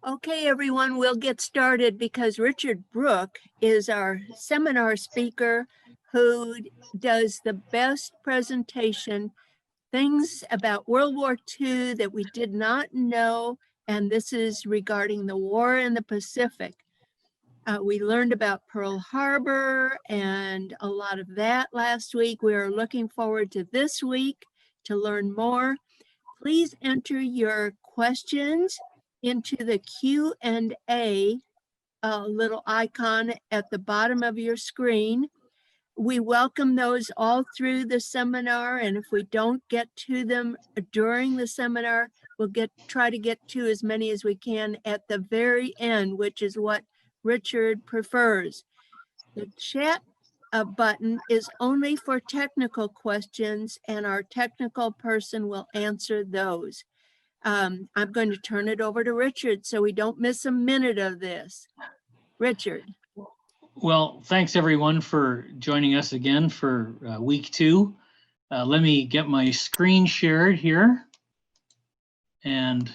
Okay, everyone, we'll get started because Richard Brooke is our seminar speaker who does the best presentation, things about World War II that we did not know, and this is regarding the war in the Pacific. We learned about Pearl Harbor and a lot of that last week. We are looking forward to this week to learn more. Please enter your questions into the Q&A little icon at the bottom of your screen. We welcome those all through the seminar, and if we don't get to them during the seminar, we'll try to get to as many as we can at the very end, which is what Richard prefers. The chat button is only for technical questions, and our technical person will answer those. I'm going to turn it over to Richard so we don't miss a minute of this. Richard. Well, thanks everyone for joining us again for week 2. Let me get my screen shared here, and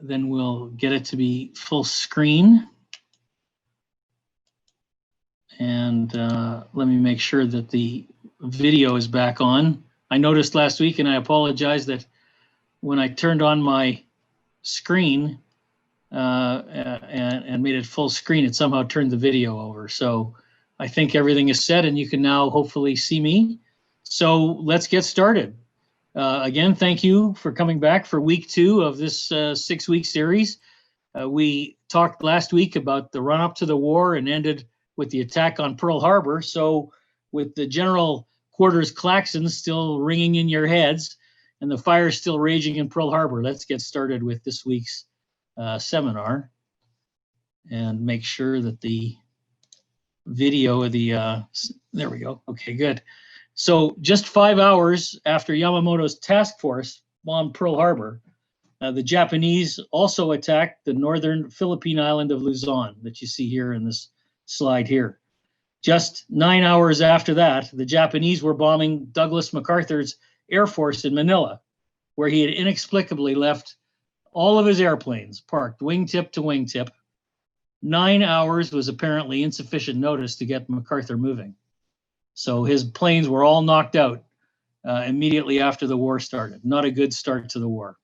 then we'll get it to be full screen. And let me make sure that the video is back on. I noticed last week, and I apologize, that when I turned on my screen and made it full screen, it somehow turned the video over. So I think everything is set and you can now hopefully see me. So let's get started. Again, thank you for coming back for week 2 of this 6-week series. We talked last week about the run up to the war and ended with the attack on Pearl Harbor. So with the general quarters klaxons still ringing in your heads and the fire still raging in Pearl Harbor, let's get started with this week's seminar and make sure that the video of the, there we go. Okay, good. So just 5 hours after Yamamoto's task force bombed Pearl Harbor, the Japanese also attacked the northern Philippine island of Luzon that you see here in this slide here. Just 9 hours after that, the Japanese were bombing Douglas MacArthur's Air Force in Manila, where he had inexplicably left all of his airplanes parked wingtip to wingtip. 9 hours was apparently insufficient notice to get MacArthur moving. So his planes were all knocked out immediately after the war started. Not a good start to the war.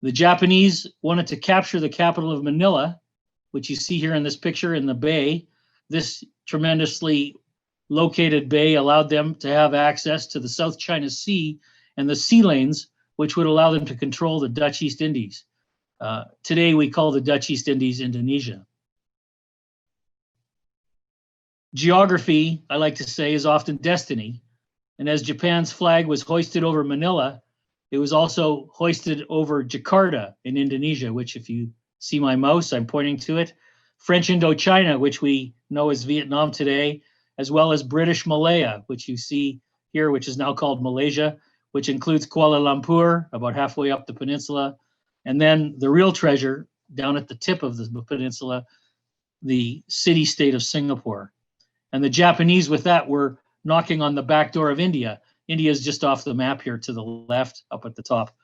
The Japanese wanted to capture the capital of Manila, which you see here in this picture in the bay. This tremendously located bay allowed them to have access to the South China Sea and the sea lanes, which would allow them to control the Dutch East Indies. Today we call the Dutch East Indies Indonesia. Geography, I like to say, is often destiny. And as Japan's flag was hoisted over Manila, it was also hoisted over Jakarta in Indonesia, which if you see my mouse, I'm pointing to it. French Indochina, which we know as Vietnam today, as well as British Malaya, which you see here, which is now called Malaysia, which includes Kuala Lumpur, about halfway up the peninsula. And then the real treasure down at the tip of the peninsula, the city-state of Singapore. And the Japanese with that were knocking on the back door of India. India is just off the map here to the left, up at the top.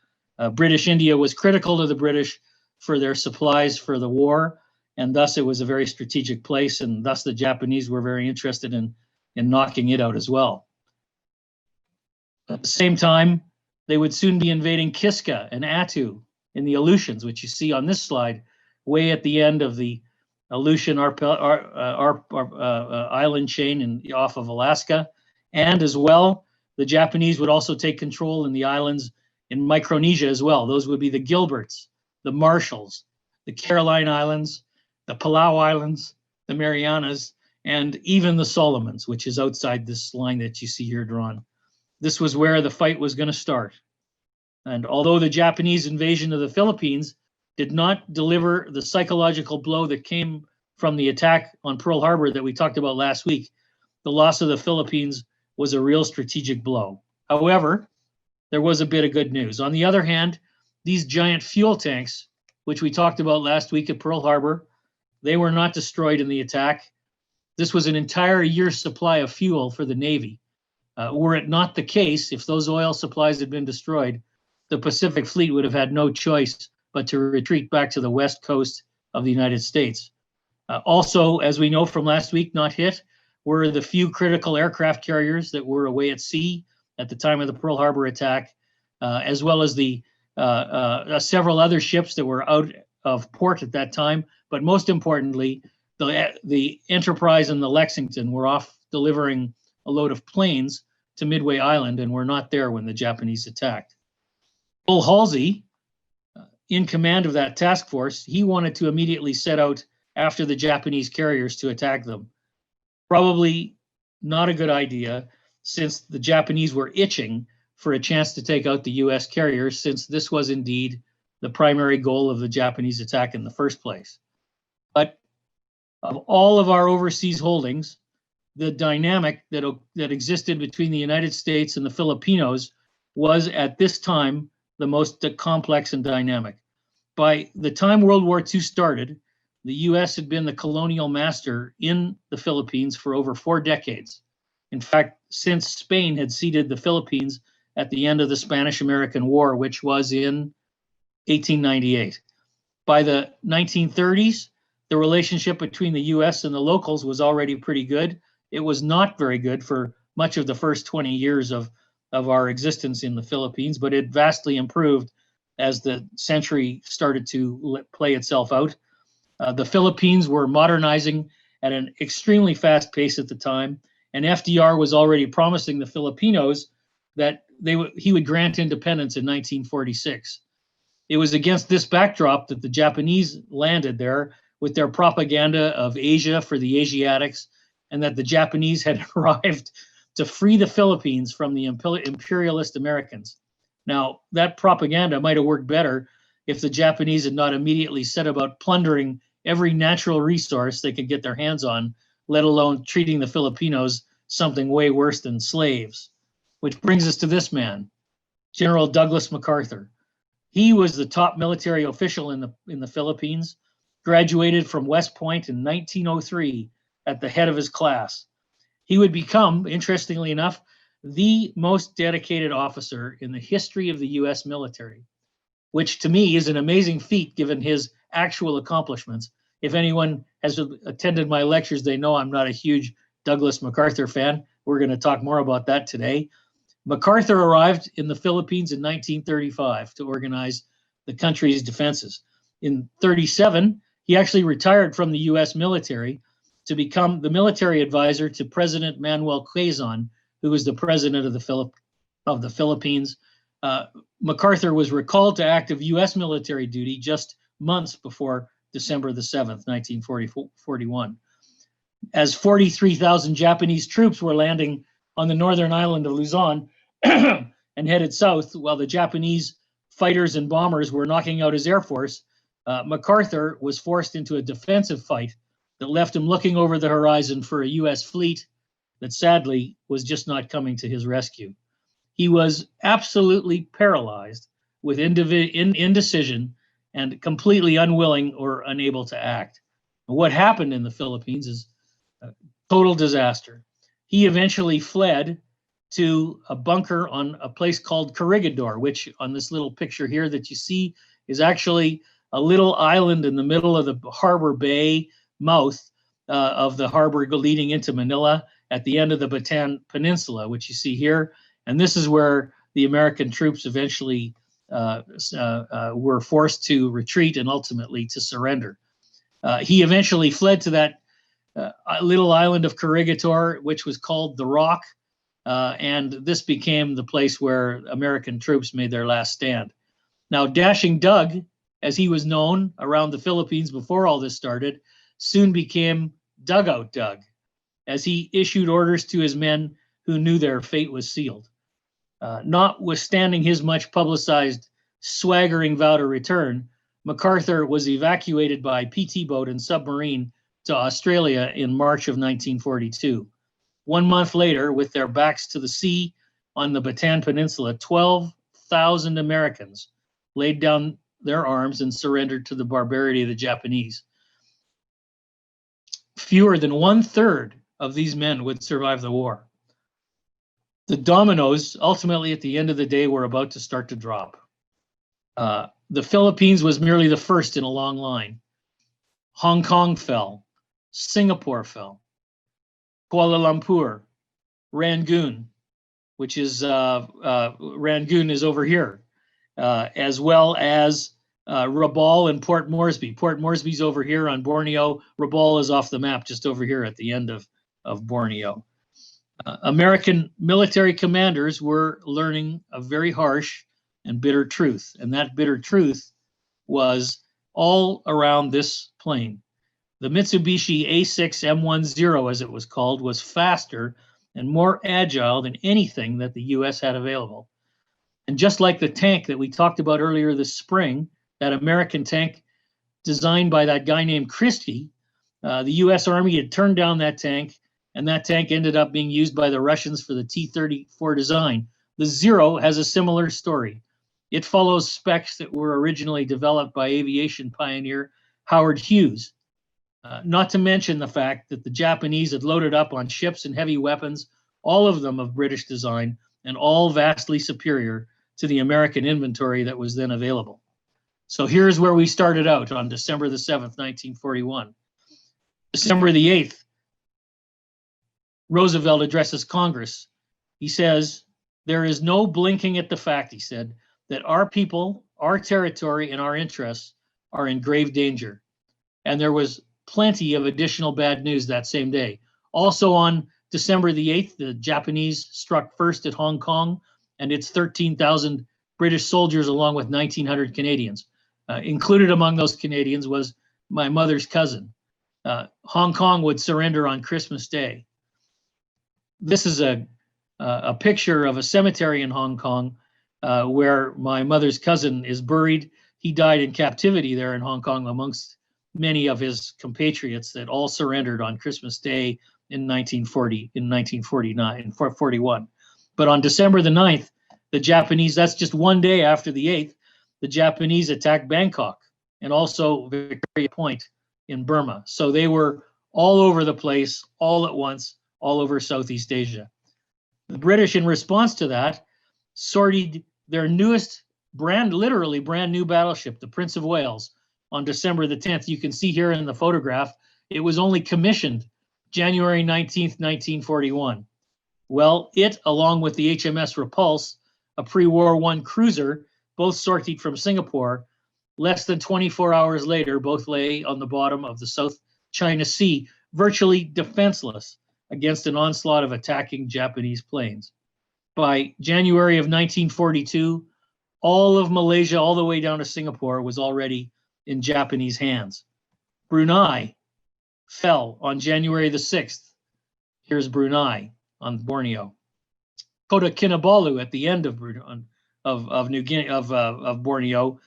British India was critical to the British for their supplies for the war, and thus it was a very strategic place, and thus the Japanese were very interested in knocking it out as well. At the same time, they would soon be invading Kiska and Attu in the Aleutians, which you see on this slide, way at the end of the Aleutian island chain off of Alaska. And as well, the Japanese would also take control in the islands in Micronesia as well. Those would be the Gilberts, the Marshalls, the Caroline Islands, the Palau Islands, the Marianas, and even the Solomons, which is outside this line that you see here drawn. This was where the fight was going to start. And although the Japanese invasion of the Philippines did not deliver the psychological blow that came from the attack on Pearl Harbor that we talked about last week, the loss of the Philippines was a real strategic blow. However, there was a bit of good news. On the other hand, these giant fuel tanks, which we talked about last week at Pearl Harbor, they were not destroyed in the attack. This was an entire year's supply of fuel for the Navy. Were it not the case, if those oil supplies had been destroyed, the Pacific Fleet would have had no choice but to retreat back to the west coast of the United States. Also, as we know from last week, not hit were the few critical aircraft carriers that were away at sea at the time of the Pearl Harbor attack, as well as the several other ships that were out of port at that time. But most importantly, the Enterprise and the Lexington were off delivering a load of planes to Midway Island and were not there when the Japanese attacked. Bull Halsey, in command of that task force, he wanted to immediately set out after the Japanese carriers to attack them. Probably not a good idea, since the Japanese were itching for a chance to take out the US carriers, since this was indeed the primary goal of the Japanese attack in the first place. But of all of our overseas holdings, the dynamic that existed between the United States and the Filipinos was at this time the most complex and dynamic. By the time World War II started, the US had been the colonial master in the Philippines for over 4 decades. In fact, since Spain had ceded the Philippines at the end of the Spanish-American War, which was in 1898. By the 1930s, the relationship between the US and the locals was already pretty good. It was not very good for much of the first 20 years of our existence in the Philippines, but it vastly improved as the century started to play itself out. The Philippines were modernizing at an extremely fast pace at the time, and FDR was already promising the Filipinos that he would grant independence in 1946. It was against this backdrop that the Japanese landed there with their propaganda of Asia for the Asiatics, and that the Japanese had arrived to free the Philippines from the imperialist Americans. Now, that propaganda might have worked better if the Japanese had not immediately set about plundering every natural resource they could get their hands on, let alone treating the Filipinos something way worse than slaves. Which brings us to this man, General Douglas MacArthur. He was the top military official in the Philippines, graduated from West Point in 1903 at the head of his class. He would become, interestingly enough, the most dedicated officer in the history of the US military, which to me is an amazing feat given his actual accomplishments. If anyone has attended my lectures, they know I'm not a huge Douglas MacArthur fan. We're going to talk more about that today. MacArthur arrived in the Philippines in 1935 to organize the country's defenses. In 1937, he actually retired from the US military to become the military advisor to President Manuel Quezon, who was the president of the Philippines. MacArthur was recalled to active US military duty just months before December the 7th, 1941. As 43,000 Japanese troops were landing on the northern island of Luzon and headed south, while the Japanese fighters and bombers were knocking out his air force, MacArthur was forced into a defensive fight that left him looking over the horizon for a US fleet that sadly was just not coming to his rescue. He was absolutely paralyzed with indecision and completely unwilling or unable to act. And what happened in the Philippines is a total disaster. He eventually fled to a bunker on a place called Corregidor, which on this little picture here that you see is actually a little island in the middle of the harbor bay mouth of the harbor leading into Manila at the end of the Bataan Peninsula, which you see here. And this is where the American troops eventually were forced to retreat and ultimately to surrender. He eventually fled to that little island of Corregidor, which was called the Rock, and this became the place where American troops made their last stand. Now, Dashing Doug, as he was known around the Philippines before all this started, soon became Dugout Doug, as he issued orders to his men who knew their fate was sealed. Notwithstanding his much publicized swaggering vow to return, MacArthur was evacuated by PT boat and submarine to Australia in March of 1942. 1 month later, with their backs to the sea on the Bataan Peninsula, 12,000 Americans laid down their arms and surrendered to the barbarity of the Japanese. Fewer than 1/3 of these men would survive the war. The dominoes, ultimately at the end of the day, were about to start to drop. The Philippines was merely the first in a long line. Hong Kong fell. Singapore fell. Kuala Lumpur, Rangoon, which is Rangoon is over here, as well as Rabaul and Port Moresby. Port Moresby's over here on Borneo. Rabaul is off the map just over here at the end of Borneo. American military commanders were learning a very harsh and bitter truth, and that bitter truth was all around this plane. The Mitsubishi A6M10, as it was called, was faster and more agile than anything that the US had available. And just like the tank that we talked about earlier this spring, that American tank designed by that guy named Christie, the US Army had turned down that tank, and that tank ended up being used by the Russians for the T-34 design. The Zero has a similar story. It follows specs that were originally developed by aviation pioneer Howard Hughes. Not to mention the fact that the Japanese had loaded up on ships and heavy weapons, all of them of British design, and all vastly superior to the American inventory that was then available. So here's where we started out on December the 7th, 1941. December the 8th, Roosevelt addresses Congress. He says, "There is no blinking at the fact," he said, "that our people, our territory, and our interests are in grave danger." And there was plenty of additional bad news that same day. Also on December the 8th, the Japanese struck first at Hong Kong and its 13,000 British soldiers along with 1,900 Canadians. Included among those Canadians was my mother's cousin. Hong Kong would surrender on Christmas Day. This is a picture of a cemetery in Hong Kong where my mother's cousin is buried. He died in captivity there in Hong Kong amongst many of his compatriots that all surrendered on Christmas Day in 1941. But on December the 9th, the Japanese, that's just one day after the 8th, the Japanese attacked Bangkok and also Victoria Point in Burma. So they were all over the place, all at once, all over Southeast Asia. The British, in response to that, sortied their newest literally brand new battleship, the Prince of Wales, on December the 10th. You can see here in the photograph, it was only commissioned January 19th, 1941. Well, it, along with the HMS Repulse, a pre-War I cruiser, both sortied from Singapore, less than 24 hours later, both lay on the bottom of the South China Sea, virtually defenseless against an onslaught of attacking Japanese planes. By January of 1942, all of Malaysia, all the way down to Singapore, was already in Japanese hands. Brunei fell on January the 6th. Here's Brunei on Borneo. Kota Kinabalu at the end of New Guinea of Borneo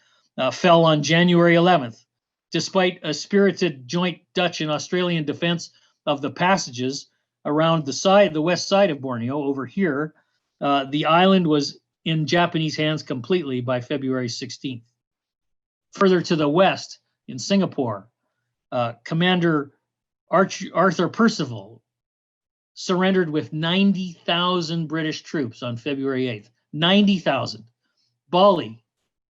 fell on January 11th. Despite a spirited joint Dutch and Australian defense of the passages around the west side of Borneo over here, the island was in Japanese hands completely by February 16th. Further to the west in Singapore, Commander Arthur Percival surrendered with 90,000 British troops on February 8th. 90,000. Bali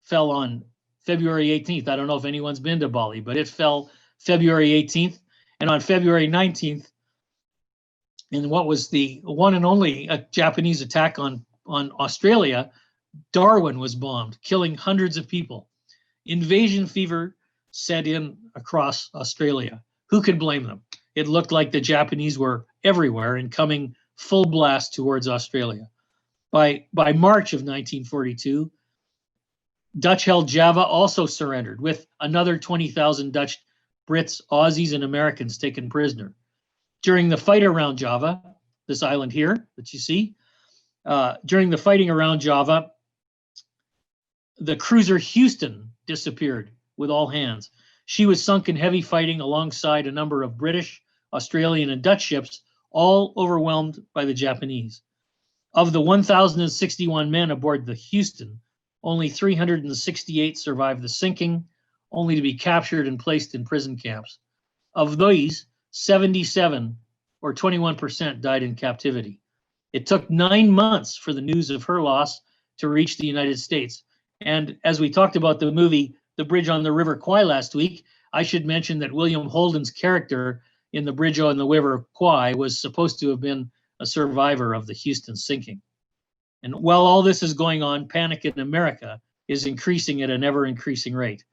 fell on February 18th. I don't know if anyone's been to Bali, but it fell February 18th. And on February 19th, in what was the one and only Japanese attack on Australia, Darwin was bombed, killing hundreds of people. Invasion fever set in across Australia. Who could blame them? It looked like the Japanese were everywhere and coming full blast towards Australia. By March of 1942, Dutch-held Java also surrendered, with another 20,000 Dutch, Brits, Aussies, and Americans taken prisoner. During the fight around Java, this island here that you see, during the fighting around Java, the cruiser Houston disappeared with all hands. She was sunk in heavy fighting alongside a number of British, Australian, and Dutch ships, all overwhelmed by the Japanese. Of the 1,061 men aboard the Houston, only 368 survived the sinking, only to be captured and placed in prison camps. Of these, 77, or 21%, died in captivity. It took 9 months for the news of her loss to reach the United States, And as we talked about the movie The Bridge on the River Kwai last week, I should mention that William Holden's character in The Bridge on the River Kwai was supposed to have been a survivor of the Houston sinking. And while all this is going on, panic in America is increasing at an ever-increasing rate.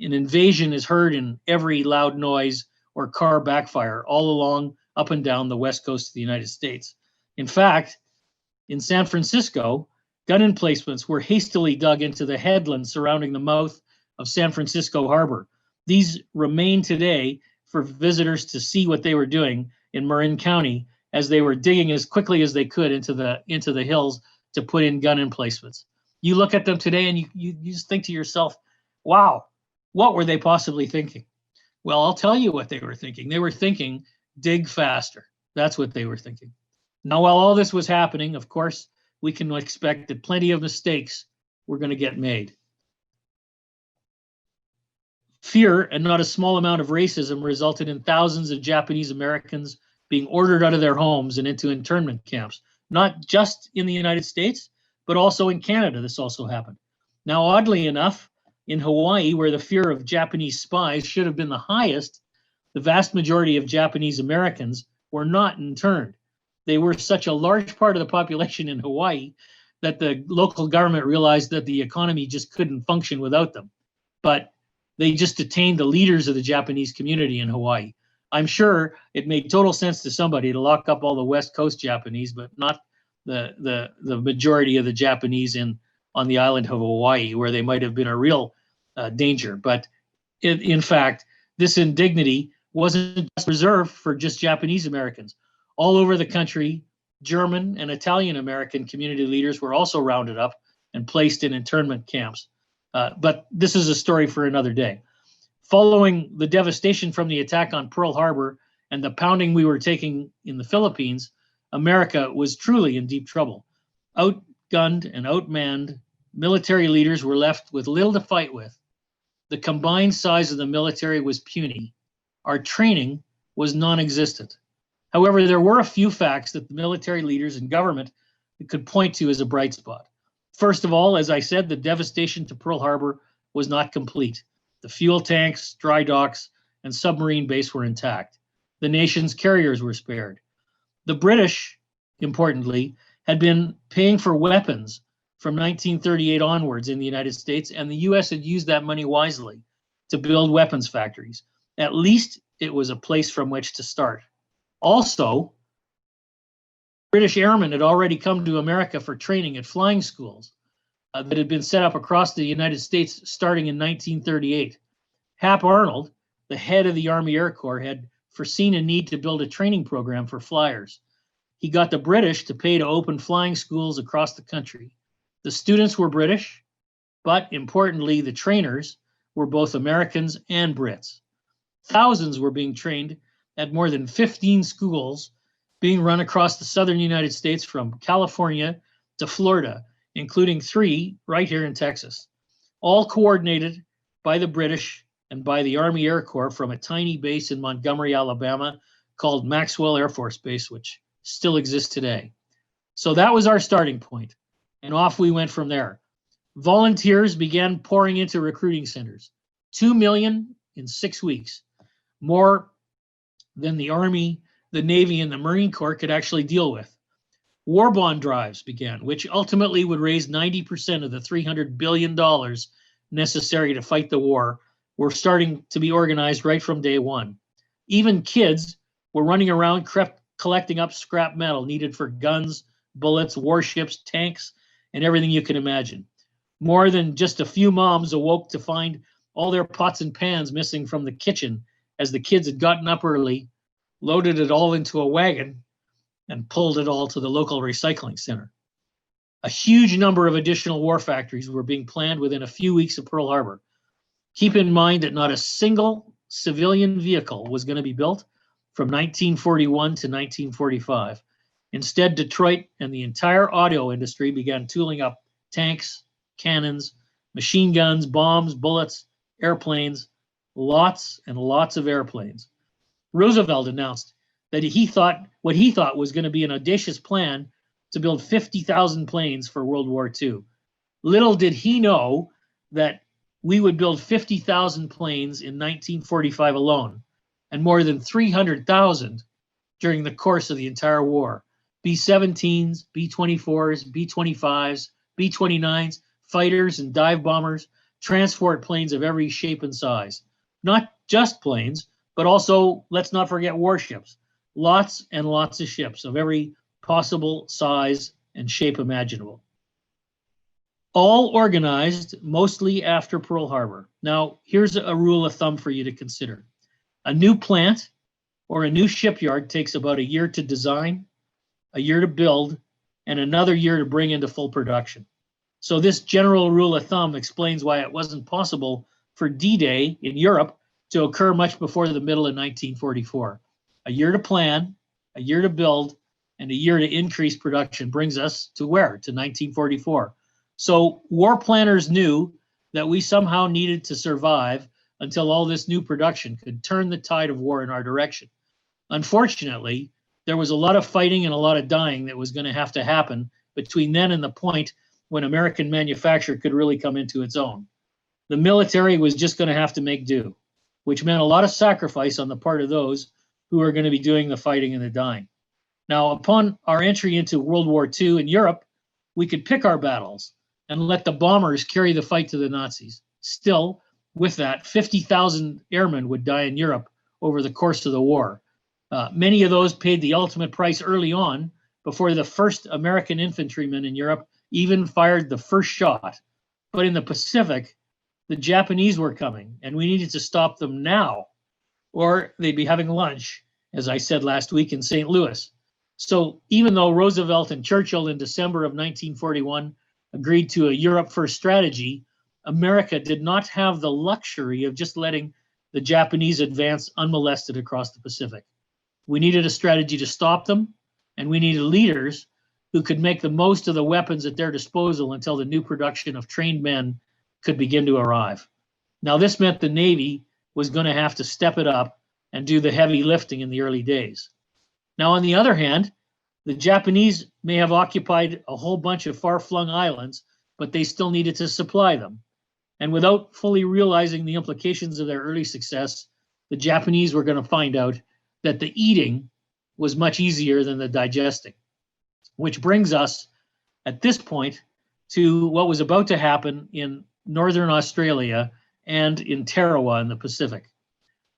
An invasion is heard in every loud noise or car backfire all along, up and down the west coast of the United States. In fact, in San Francisco, gun emplacements were hastily dug into the headlands surrounding the mouth of San Francisco Harbor. These remain today for visitors to see what they were doing in Marin County as they were digging as quickly as they could into the hills to put in gun emplacements. You look at them today and you just think to yourself, wow, what were they possibly thinking? Well, I'll tell you what they were thinking. They were thinking, dig faster. That's what they were thinking. Now, while all this was happening, of course, we can expect that plenty of mistakes were going to get made. Fear and not a small amount of racism resulted in thousands of Japanese Americans being ordered out of their homes and into internment camps, not just in the United States, but also in Canada. This also happened. Now, oddly enough, in Hawaii, where the fear of Japanese spies should have been the highest, the vast majority of Japanese Americans were not interned. They were such a large part of the population in Hawaii that the local government realized that the economy just couldn't function without them. But they just detained the leaders of the Japanese community in Hawaii. I'm sure it made total sense to somebody to lock up all the West Coast Japanese, but not the majority of the Japanese on the island of Hawaii, where they might have been a real danger. But in fact, this indignity wasn't just reserved for just Japanese Americans. All over the country, German and Italian American community leaders were also rounded up and placed in internment camps. But this is a story for another day. Following the devastation from the attack on Pearl Harbor and the pounding we were taking in the Philippines, America was truly in deep trouble. Outgunned and outmanned, military leaders were left with little to fight with. The combined size of the military was puny. Our training was non-existent. However, there were a few facts that the military leaders and government could point to as a bright spot. First of all, as I said, the devastation to Pearl Harbor was not complete. The fuel tanks, dry docks, and submarine base were intact. The nation's carriers were spared. The British, importantly, had been paying for weapons from 1938 onwards in the United States, and the U.S. had used that money wisely to build weapons factories. At least it was a place from which to start. Also, British airmen had already come to America for training at flying schools that had been set up across the United States starting in 1938. Hap Arnold, the head of the Army Air Corps, had foreseen a need to build a training program for flyers. He got the British to pay to open flying schools across the country. The students were British, but importantly, the trainers were both Americans and Brits. Thousands were being trained at more than 15 schools being run across the southern United States from California to Florida, including 3 right here in Texas, all coordinated by the British and by the Army Air Corps from a tiny base in Montgomery, Alabama, called Maxwell Air Force Base, which still exists today. So that was our starting point, and off we went from there. Volunteers began pouring into recruiting centers, 2 million in 6 weeks, more than the Army, the Navy, and the Marine Corps could actually deal with. War bond drives began, which ultimately would raise 90% of the $300 billion necessary to fight the war, were starting to be organized right from day one. Even kids were running around collecting up scrap metal needed for guns, bullets, warships, tanks, and everything you can imagine. More than just a few moms awoke to find all their pots and pans missing from the kitchen as the kids had gotten up early, loaded it all into a wagon, and pulled it all to the local recycling center. A huge number of additional war factories were being planned within a few weeks of Pearl Harbor. Keep in mind that not a single civilian vehicle was going to be built from 1941 to 1945. Instead, Detroit and the entire auto industry began tooling up tanks, cannons, machine guns, bombs, bullets, airplanes, lots and lots of airplanes. Roosevelt announced that what he thought was going to be an audacious plan to build 50,000 planes for World War II. Little did he know that we would build 50,000 planes in 1945 alone, and more than 300,000 during the course of the entire war. B-17s, B-24s, B-25s, B-29s, fighters and dive bombers, transport planes of every shape and size. Not just planes, but also, let's not forget, warships. Lots and lots of ships of every possible size and shape imaginable. All organized mostly after Pearl Harbor. Now, here's a rule of thumb for you to consider. A new plant or a new shipyard takes about a year to design, a year to build, and another year to bring into full production. So this general rule of thumb explains why it wasn't possible for D-Day in Europe to occur much before the middle of 1944. A year to plan, a year to build, and a year to increase production brings us to where? To 1944. So war planners knew that we somehow needed to survive until all this new production could turn the tide of war in our direction. Unfortunately, there was a lot of fighting and a lot of dying that was going to have to happen between then and the point when American manufacture could really come into its own. The military was just going to have to make do, which meant a lot of sacrifice on the part of those who are going to be doing the fighting and the dying. Now, upon our entry into World War II in Europe, we could pick our battles and let the bombers carry the fight to the Nazis. Still, with that, 50,000 airmen would die in Europe over the course of the war. Many of those paid the ultimate price early on before the first American infantrymen in Europe even fired the first shot. But in the Pacific, the Japanese were coming, and we needed to stop them now, or they'd be having lunch, as I said last week in St. Louis. So even though Roosevelt and Churchill in December of 1941 agreed to a Europe first strategy, America did not have the luxury of just letting the Japanese advance unmolested across the Pacific. We needed a strategy to stop them, and we needed leaders who could make the most of the weapons at their disposal until the new production of trained men could begin to arrive. Now, this meant the Navy was going to have to step it up and do the heavy lifting in the early days. Now, on the other hand, the Japanese may have occupied a whole bunch of far-flung islands, but they still needed to supply them. And without fully realizing the implications of their early success, the Japanese were going to find out that the eating was much easier than the digesting, which brings us at this point to what was about to happen in Northern Australia and in Tarawa in the Pacific.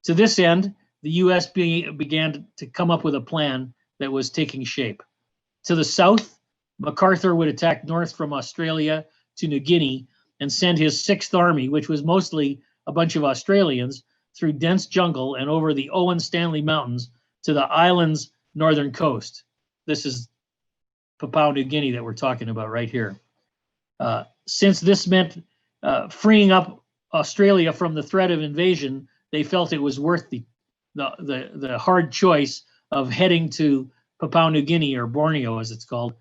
To this end, the US began to come up with a plan that was taking shape. To the south, MacArthur would attack north from Australia to New Guinea and send his 6th Army, which was mostly a bunch of Australians, through dense jungle and over the Owen Stanley Mountains to the island's northern coast. This is Papua New Guinea that we're talking about right here. Since this meant freeing up Australia from the threat of invasion, they felt it was worth the hard choice of heading to Papua New Guinea, or Borneo as it's called,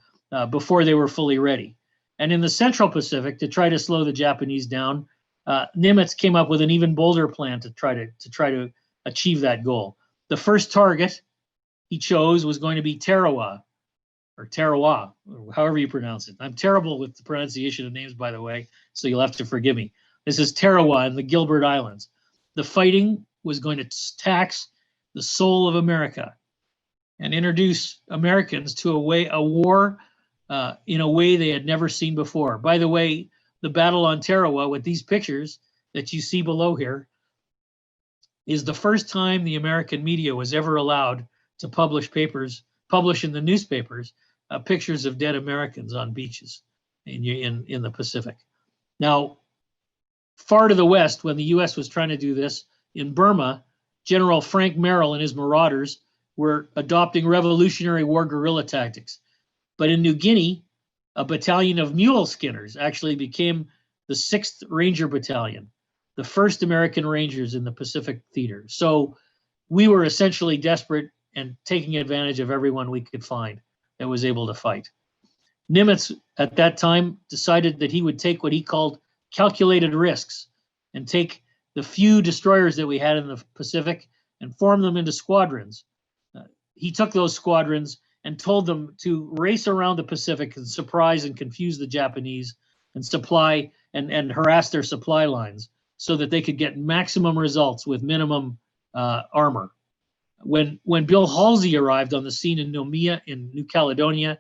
before they were fully ready. And in the Central Pacific, to try to slow the Japanese down, Nimitz came up with an even bolder plan to try to achieve that goal. The first target he chose was going to be Tarawa, or Tarawa, or however you pronounce it. I'm terrible with the pronunciation of names, by the way, so you'll have to forgive me. This is Tarawa in the Gilbert Islands. The fighting was going to tax the soul of America and introduce Americans to a war in a way they had never seen before. By the way, the battle on Tarawa, with these pictures that you see below here, is the first time the American media was ever allowed to publish in the newspapers pictures of dead Americans on beaches in the Pacific. Now, far to the west, when the US was trying to do this, in Burma, General Frank Merrill and his marauders were adopting Revolutionary War guerrilla tactics. But in New Guinea, a battalion of mule skinners actually became the 6th Ranger Battalion, the first American Rangers in the Pacific theater. So we were essentially desperate and taking advantage of everyone we could find that was able to fight. Nimitz at that time decided that he would take what he called calculated risks and take the few destroyers that we had in the Pacific and form them into squadrons. He took those squadrons and told them to race around the Pacific and surprise and confuse the Japanese and supply and harass their supply lines so that they could get maximum results with minimum armor. When Bill Halsey arrived on the scene in Noumea in New Caledonia,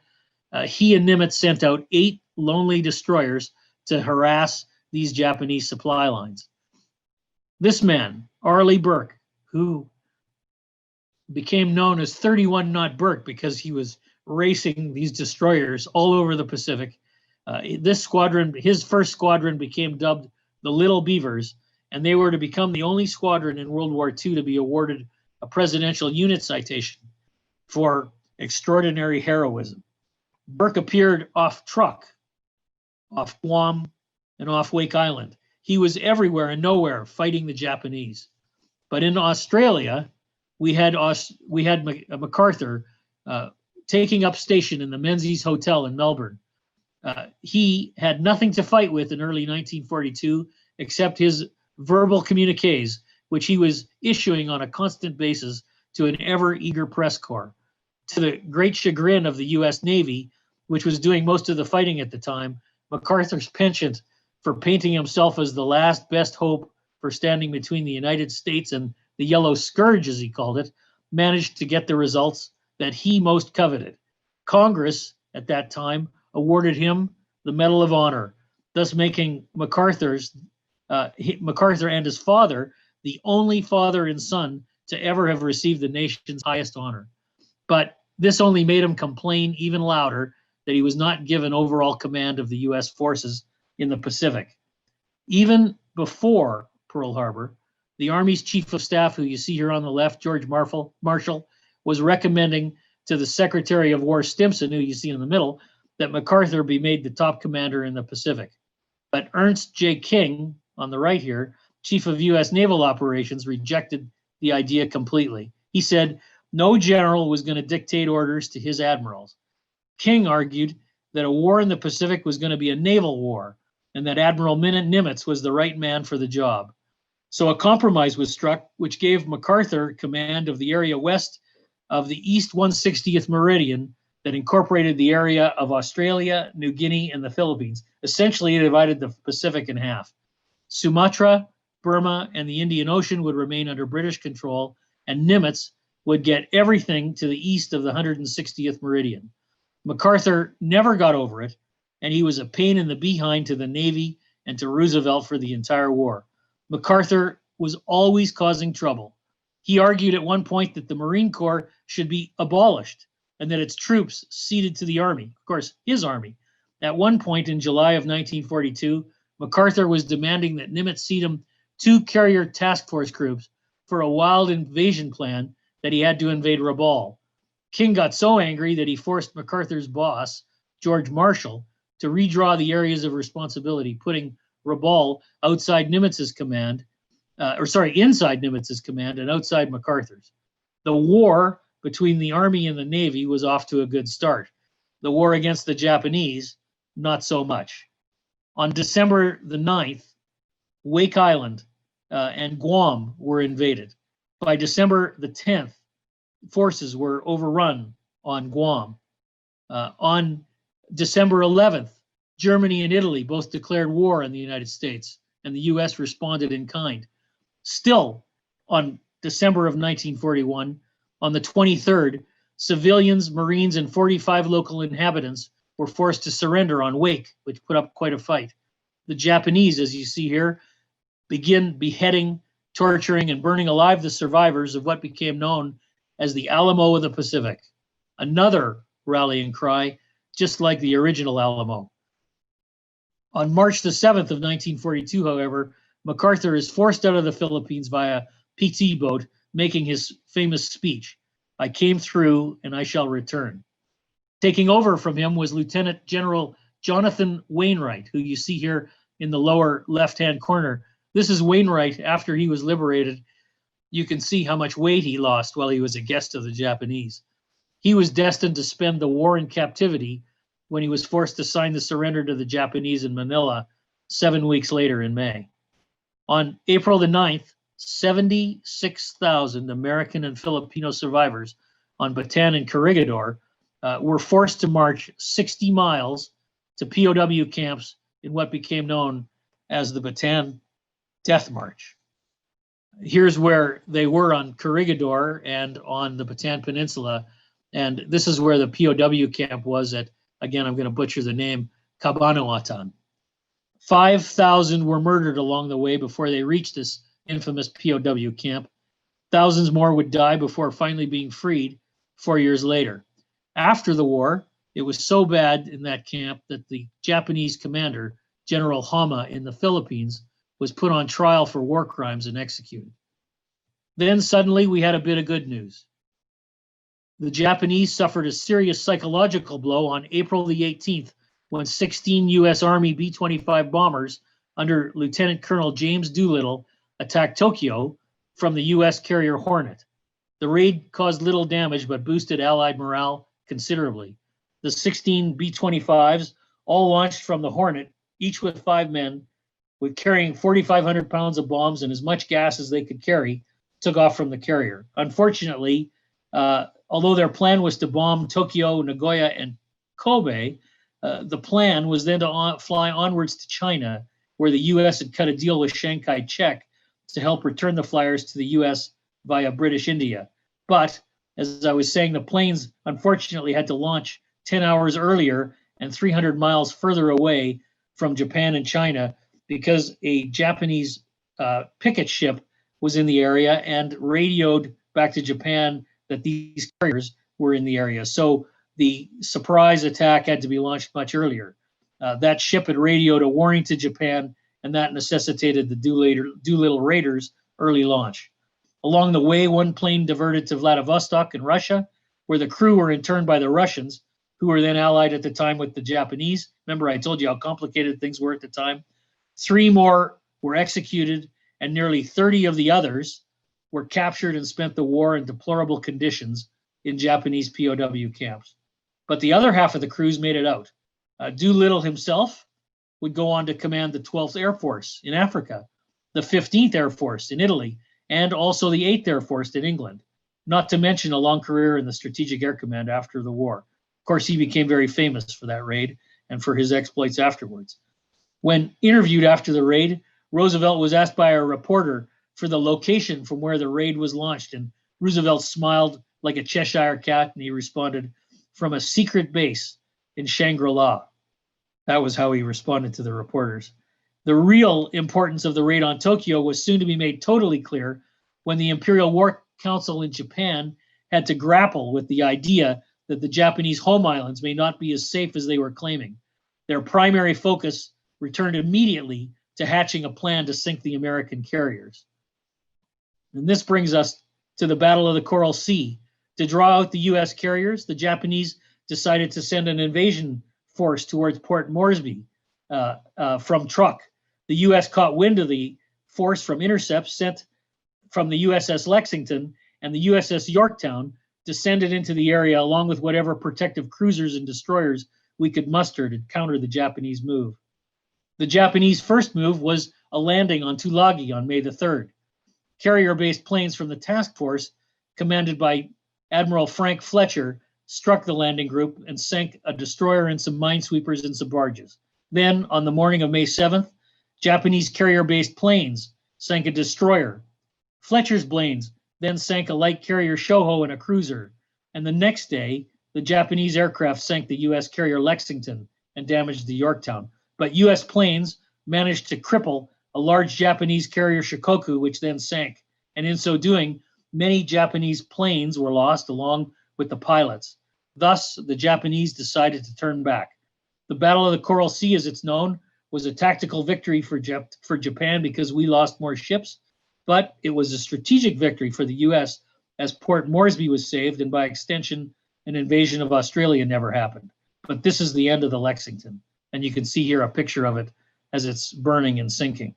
he and Nimitz sent out 8 lonely destroyers to harass these Japanese supply lines. This man, Arleigh Burke, who became known as 31 Knot Burke because he was racing these destroyers all over the Pacific. This squadron, his first squadron, became dubbed the Little Beavers, and they were to become the only squadron in World War II to be awarded a Presidential Unit Citation for extraordinary heroism. Burke appeared off Truk, off Guam, and off Wake Island. He was everywhere and nowhere fighting the Japanese. But in Australia, we had MacArthur taking up station in the Menzies Hotel in Melbourne. He had nothing to fight with in early 1942 except his verbal communiques, which he was issuing on a constant basis to an ever-eager press corps. To the great chagrin of the U.S. Navy, which was doing most of the fighting at the time, MacArthur's penchant for painting himself as the last best hope for standing between the United States and the Yellow Scourge, as he called it, managed to get the results that he most coveted. Congress, at that time, awarded him the Medal of Honor, thus making MacArthur and his father the only father and son to ever have received the nation's highest honor. But this only made him complain even louder that he was not given overall command of the U.S. forces in the Pacific. Even before Pearl Harbor, the Army's Chief of Staff, who you see here on the left, George Marshall, was recommending to the Secretary of War Stimson, who you see in the middle, that MacArthur be made the top commander in the Pacific. But Ernst J. King, on the right here, Chief of U.S. Naval Operations, rejected the idea completely. He said no general was going to dictate orders to his admirals. King argued that a war in the Pacific was going to be a naval war and that Admiral Nimitz was the right man for the job. So a compromise was struck, which gave MacArthur command of the area west of the East 160th Meridian that incorporated the area of Australia, New Guinea, and the Philippines. Essentially, it divided the Pacific in half. Sumatra, Burma, and the Indian Ocean would remain under British control, and Nimitz would get everything to the east of the 160th Meridian. MacArthur never got over it, and he was a pain in the behind to the Navy and to Roosevelt for the entire war. MacArthur was always causing trouble. He argued at one point that the Marine Corps should be abolished and that its troops ceded to the Army, of course, his Army. At one point in July of 1942, MacArthur was demanding that Nimitz cede him 2 carrier task force groups for a wild invasion plan that he had to invade Rabaul. King got so angry that he forced MacArthur's boss, George Marshall, to redraw the areas of responsibility, putting Rabaul outside Nimitz's command, inside Nimitz's command and outside MacArthur's. The war between the Army and the Navy was off to a good start. The war against the Japanese, not so much. On December the 9th, Wake Island and Guam were invaded. By December the 10th, forces were overrun on Guam. On December 11th, Germany and Italy both declared war on the United States, and the U.S. responded in kind. Still, on December of 1941, on the 23rd, civilians, Marines, and 45 local inhabitants were forced to surrender on Wake, which put up quite a fight. The Japanese, as you see here, begin beheading, torturing, and burning alive the survivors of what became known as the Alamo of the Pacific. Another rallying cry, just like the original Alamo. On March the 7th of 1942, however, MacArthur is forced out of the Philippines via PT boat, making his famous speech, "I came through and I shall return." Taking over from him was Lieutenant General Jonathan Wainwright, who you see here in the lower left-hand corner. This is Wainwright after he was liberated. You can see how much weight he lost while he was a guest of the Japanese. He was destined to spend the war in captivity when he was forced to sign the surrender to the Japanese in Manila 7 weeks later in May. On April the 9th, 76,000 American and Filipino survivors on Bataan and Corregidor were forced to march 60 miles to POW camps in what became known as the Bataan Death March. Here's where they were on Corregidor and on the Bataan Peninsula. And this is where the POW camp was at, again, I'm going to butcher the name, Cabanatuan. 5,000 were murdered along the way before they reached this infamous POW camp. Thousands more would die before finally being freed 4 years later. After the war, it was so bad in that camp that the Japanese commander, General Hama in the Philippines, was put on trial for war crimes and executed. Then suddenly we had a bit of good news. The Japanese suffered a serious psychological blow on April the 18th when 16 U.S. Army B-25 bombers under Lieutenant Colonel James Doolittle attacked Tokyo from the U.S. carrier Hornet. The raid caused little damage but boosted Allied morale considerably. The 16 B-25s, all launched from the Hornet, each with 5 men, with carrying 4,500 pounds of bombs and as much gas as they could carry, took off from the carrier. Unfortunately, although their plan was to bomb Tokyo, Nagoya, and Kobe, the plan was then to fly onwards to China, where the U.S. had cut a deal with Chiang Kai-shek to help return the flyers to the U.S. via British India. But, as I was saying, the planes unfortunately had to launch 10 hours earlier and 300 miles further away from Japan and China because a Japanese picket ship was in the area and radioed back to Japan that these carriers were in the area. So the surprise attack had to be launched much earlier. That ship had radioed a warning to Japan, and that necessitated the Doolittle Raiders' early launch. Along the way, one plane diverted to Vladivostok in Russia, where the crew were interned by the Russians, who were then allied at the time with the Japanese. Remember, I told you how complicated things were at the time. 3 more were executed, and nearly 30 of the others were captured and spent the war in deplorable conditions in Japanese POW camps. But the other half of the crews made it out. Doolittle himself would go on to command the 12th Air Force in Africa, the 15th Air Force in Italy, and also the 8th Air Force in England, not to mention a long career in the Strategic Air Command after the war. Of course, he became very famous for that raid and for his exploits afterwards. When interviewed after the raid, Roosevelt was asked by a reporter for the location from where the raid was launched, and Roosevelt smiled like a Cheshire cat, and he responded, "From a secret base in Shangri-La." That was how he responded to the reporters. The real importance of the raid on Tokyo was soon to be made totally clear when the Imperial War Council in Japan had to grapple with the idea that the Japanese home islands may not be as safe as they were claiming. Their primary focus returned immediately to hatching a plan to sink the American carriers. And this brings us to the Battle of the Coral Sea. To draw out the U.S. carriers, the Japanese decided to send an invasion force towards Port Moresby from Truk. The U.S. caught wind of the force from intercepts sent from the USS Lexington, and the USS Yorktown descended into the area along with whatever protective cruisers and destroyers we could muster to counter the Japanese move. The Japanese first move was a landing on Tulagi on May the 3rd. Carrier-based planes from the task force, commanded by Admiral Frank Fletcher, struck the landing group and sank a destroyer and some minesweepers and some barges. Then, on the morning of May 7th, Japanese carrier-based planes sank a destroyer. Fletcher's planes then sank a light carrier Shoho and a cruiser. And the next day, the Japanese aircraft sank the U.S. carrier Lexington and damaged the Yorktown. But U.S. planes managed to cripple a large Japanese carrier Shikoku, which then sank. And in so doing, many Japanese planes were lost along with the pilots. Thus, the Japanese decided to turn back. The Battle of the Coral Sea, as it's known, was a tactical victory for Japan because we lost more ships, but it was a strategic victory for the U.S. as Port Moresby was saved, and by extension, an invasion of Australia never happened. But this is the end of the Lexington, and you can see here a picture of it as it's burning and sinking.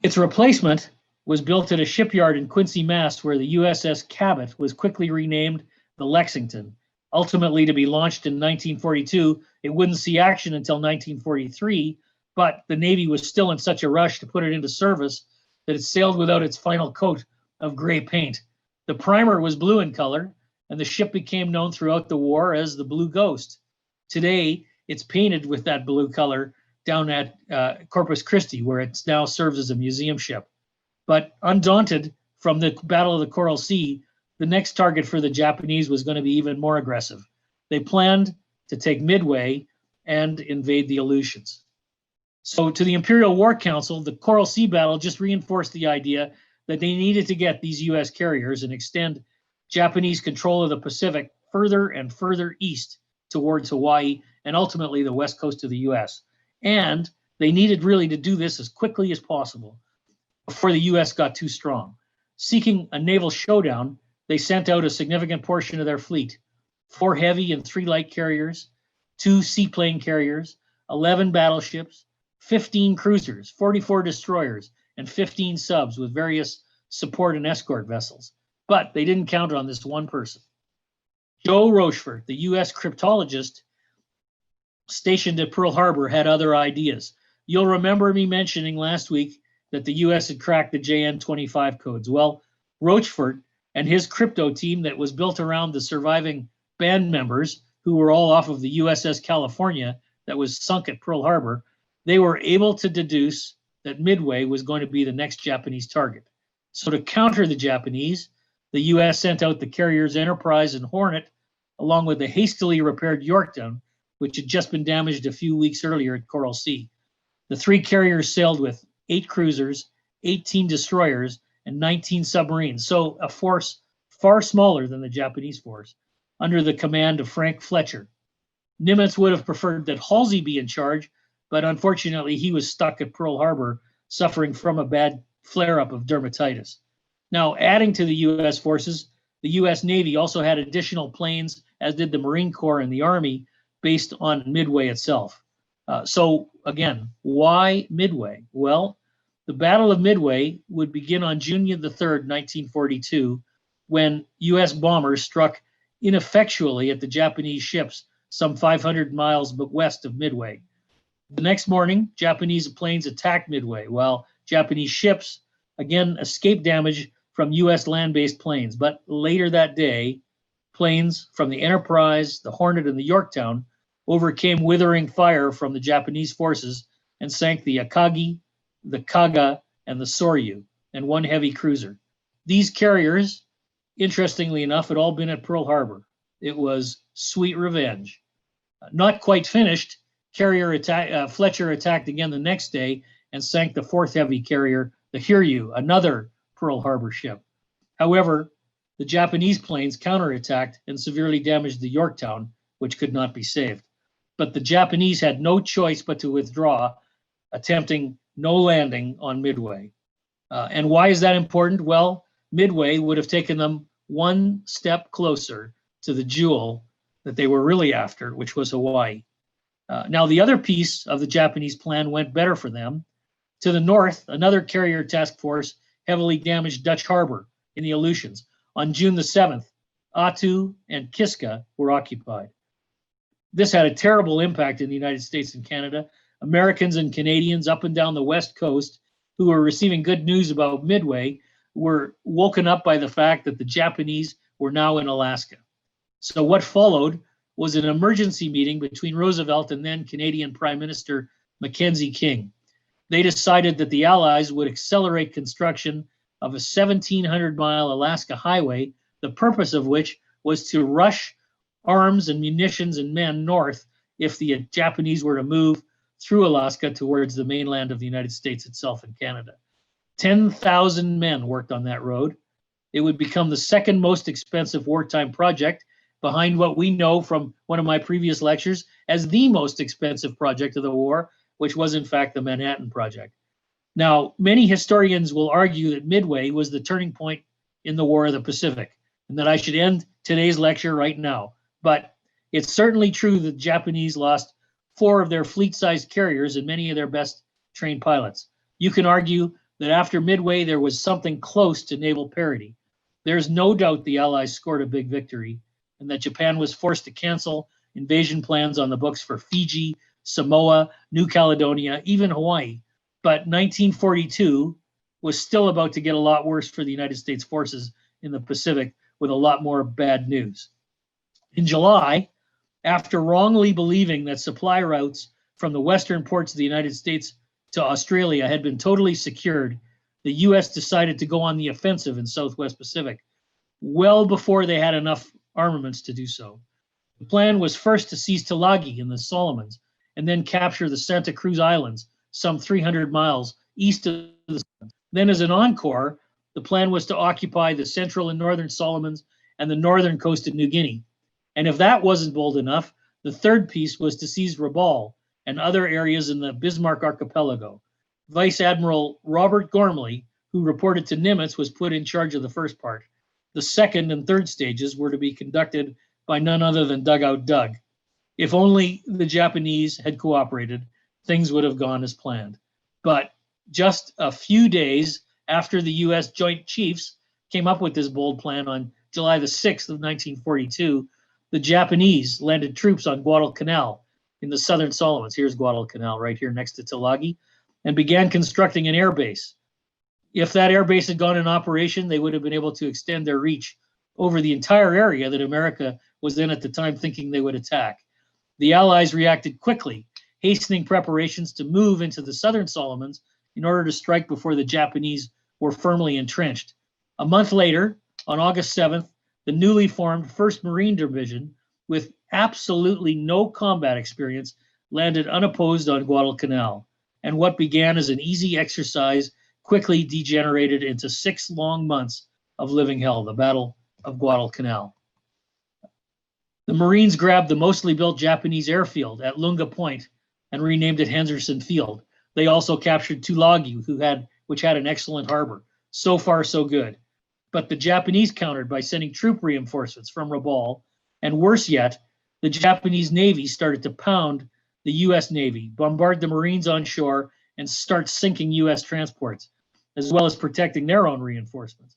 Its replacement was built at a shipyard in Quincy, Mass., where the USS Cabot was quickly renamed the Lexington. Ultimately to be launched in 1942, it wouldn't see action until 1943, but the Navy was still in such a rush to put it into service that it sailed without its final coat of gray paint. The primer was blue in color, and the ship became known throughout the war as the Blue Ghost. Today, it's painted with that blue color down at Corpus Christi, where it now serves as a museum ship. But undaunted from the Battle of the Coral Sea, the next target for the Japanese was going to be even more aggressive. They planned to take Midway and invade the Aleutians. So to the Imperial War Council, the Coral Sea battle just reinforced the idea that they needed to get these US carriers and extend Japanese control of the Pacific further and further east towards Hawaii and ultimately the west coast of the US. And they needed really to do this as quickly as possible before the US got too strong. Seeking a naval showdown, they sent out a significant portion of their fleet, 4 heavy and 3 light carriers, 2 seaplane carriers, 11 battleships, 15 cruisers, 44 destroyers, and 15 subs with various support and escort vessels. But they didn't count on this one person. Joe Rochefort, the US cryptologist stationed at Pearl Harbor, had other ideas. You'll remember me mentioning last week that the US had cracked the JN-25 codes. Well, Rochefort and his crypto team that was built around the surviving band members who were all off of the USS California that was sunk at Pearl Harbor, they were able to deduce that Midway was going to be the next Japanese target. So to counter the Japanese, the US sent out the carriers Enterprise and Hornet, along with the hastily repaired Yorktown, which had just been damaged a few weeks earlier at Coral Sea. The 3 carriers sailed with 8 cruisers, 18 destroyers, and 19 submarines, so a force far smaller than the Japanese force, under the command of Frank Fletcher. Nimitz would have preferred that Halsey be in charge, but unfortunately he was stuck at Pearl Harbor, suffering from a bad flare-up of dermatitis. Now, adding to the U.S. forces, the U.S. Navy also had additional planes, as did the Marine Corps and the Army, based on Midway itself. So again, why Midway? Well, the Battle of Midway would begin on June the 3rd, 1942, when U.S. bombers struck ineffectually at the Japanese ships some 500 miles west of Midway. The next morning, Japanese planes attacked Midway, while Japanese ships again escaped damage from U.S. land-based planes. But later that day, planes from the Enterprise, the Hornet, and the Yorktown overcame withering fire from the Japanese forces and sank the Akagi, the Kaga, and the Soryu, and 1 heavy cruiser. These carriers, interestingly enough, had all been at Pearl Harbor. It was sweet revenge. Not quite finished, Fletcher attacked again the next day and sank the 4th heavy carrier, the Hiryu, another Pearl Harbor ship. However, the Japanese planes counterattacked and severely damaged the Yorktown, which could not be saved. But the Japanese had no choice but to withdraw, attempting no landing on Midway. And why is that important? Well, Midway would have taken them one step closer to the jewel that they were really after, which was Hawaii. Now, the other piece of the Japanese plan went better for them. To the north, another carrier task force heavily damaged Dutch Harbor in the Aleutians. On June the 7th, Attu and Kiska were occupied. This had a terrible impact in the United States and Canada. Americans and Canadians up and down the West Coast who were receiving good news about Midway were woken up by the fact that the Japanese were now in Alaska. So what followed was an emergency meeting between Roosevelt and then Canadian Prime Minister Mackenzie King. They decided that the Allies would accelerate construction of a 1,700-mile Alaska highway, the purpose of which was to rush arms and munitions and men north if the Japanese were to move through Alaska towards the mainland of the United States itself and Canada. 10,000 men worked on that road. It would become the 2nd most expensive wartime project, behind what we know from one of my previous lectures as the most expensive project of the war, which was in fact the Manhattan Project. Now, many historians will argue that Midway was the turning point in the War of the Pacific, and that I should end today's lecture right now. But it's certainly true that the Japanese lost 4 of their fleet-sized carriers and many of their best trained pilots. You can argue that after Midway, there was something close to naval parity. There's no doubt the Allies scored a big victory, and that Japan was forced to cancel invasion plans on the books for Fiji, Samoa, New Caledonia, even Hawaii. But 1942 was still about to get a lot worse for the United States forces in the Pacific with a lot more bad news. In July, After wrongly believing that supply routes from the western ports of the United States to Australia had been totally secured, the U.S. decided to go on the offensive in Southwest Pacific, well before they had enough armaments to do so. The plan was first to seize Tulagi and the Solomons, and then capture the Santa Cruz Islands, some 300 miles east of the Solomons. Then as an encore, the plan was to occupy the central and northern Solomons and the northern coast of New Guinea. And if that wasn't bold enough, the third piece was to seize Rabaul and other areas in the Bismarck Archipelago. Vice Admiral Robert Gormley, who reported to Nimitz, was put in charge of the first part. The second and third stages were to be conducted by none other than Dugout Doug. If only the Japanese had cooperated, things would have gone as planned. But just a few days after the U.S. Joint Chiefs came up with this bold plan on July the 6th of 1942, the Japanese landed troops on Guadalcanal in the southern Solomons. Here's Guadalcanal right here next to Tulagi, and began constructing an air base. If that air base had gone in operation, they would have been able to extend their reach over the entire area that America was in at the time thinking they would attack. The Allies reacted quickly, hastening preparations to move into the southern Solomons in order to strike before the Japanese were firmly entrenched. A month later, on August 7th, the newly formed 1st Marine Division, with absolutely no combat experience, landed unopposed on Guadalcanal. And what began as an easy exercise quickly degenerated into 6 long months of living hell, the Battle of Guadalcanal. The Marines grabbed the mostly built Japanese airfield at Lunga Point and renamed it Henderson Field. They also captured Tulagi, which had an excellent harbor. So far, so good. But the Japanese countered by sending troop reinforcements from Rabaul, and worse yet, the Japanese Navy started to pound the U.S. Navy, bombard the Marines on shore, and start sinking U.S. transports, as well as protecting their own reinforcements.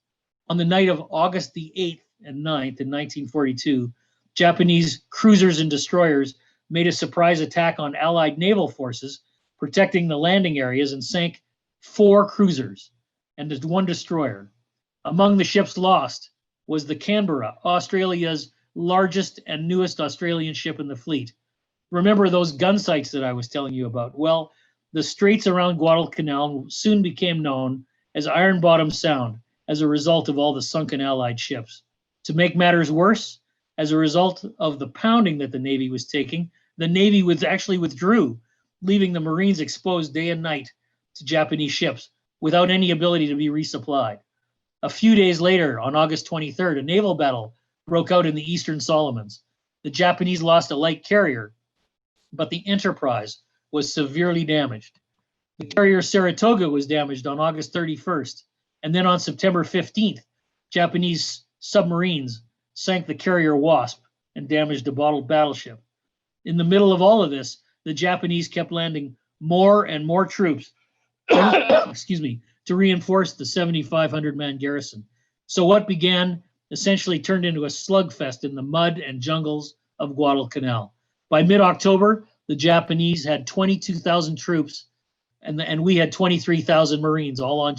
On the night of August the 8th and 9th in 1942, Japanese cruisers and destroyers made a surprise attack on Allied naval forces, protecting the landing areas, and sank 4 cruisers and 1 destroyer. Among the ships lost was the CANBERRA, Australia's largest and newest Australian ship in the fleet. Remember those gun sites that I was telling you about? Well, the straits around Guadalcanal soon became known as Iron Bottom Sound as a result of all the sunken Allied ships. To make matters worse, as a result of the pounding that the Navy was taking, the Navy actually withdrew, leaving the Marines exposed day and night to Japanese ships without any ability to be resupplied. A few days later, on August 23rd, a naval battle broke out in the eastern Solomons. The Japanese lost a light carrier, but the Enterprise was severely damaged. The carrier Saratoga was damaged on August 31st, and then on September 15th, Japanese submarines sank the carrier Wasp and damaged a battleship. In the middle of all of this, the Japanese kept landing more and more troops to reinforce the 7,500-man garrison. So what began essentially turned into a slugfest in the mud and jungles of Guadalcanal. By mid-October, the Japanese had 22,000 troops, and we had 23,000 Marines, all on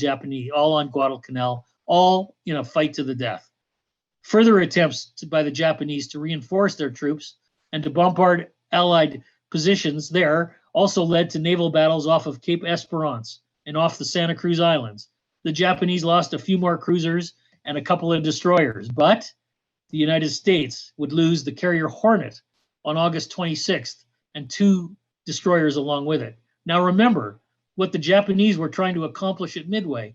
Guadalcanal, all in a fight to the death. Further attempts by the Japanese to reinforce their troops and to bombard Allied positions there also led to naval battles off of Cape Esperance and off the Santa Cruz Islands. The Japanese lost a few more cruisers and a couple of destroyers, but the United States would lose the carrier Hornet on August 26th and 2 destroyers along with it. Now remember what the Japanese were trying to accomplish at Midway.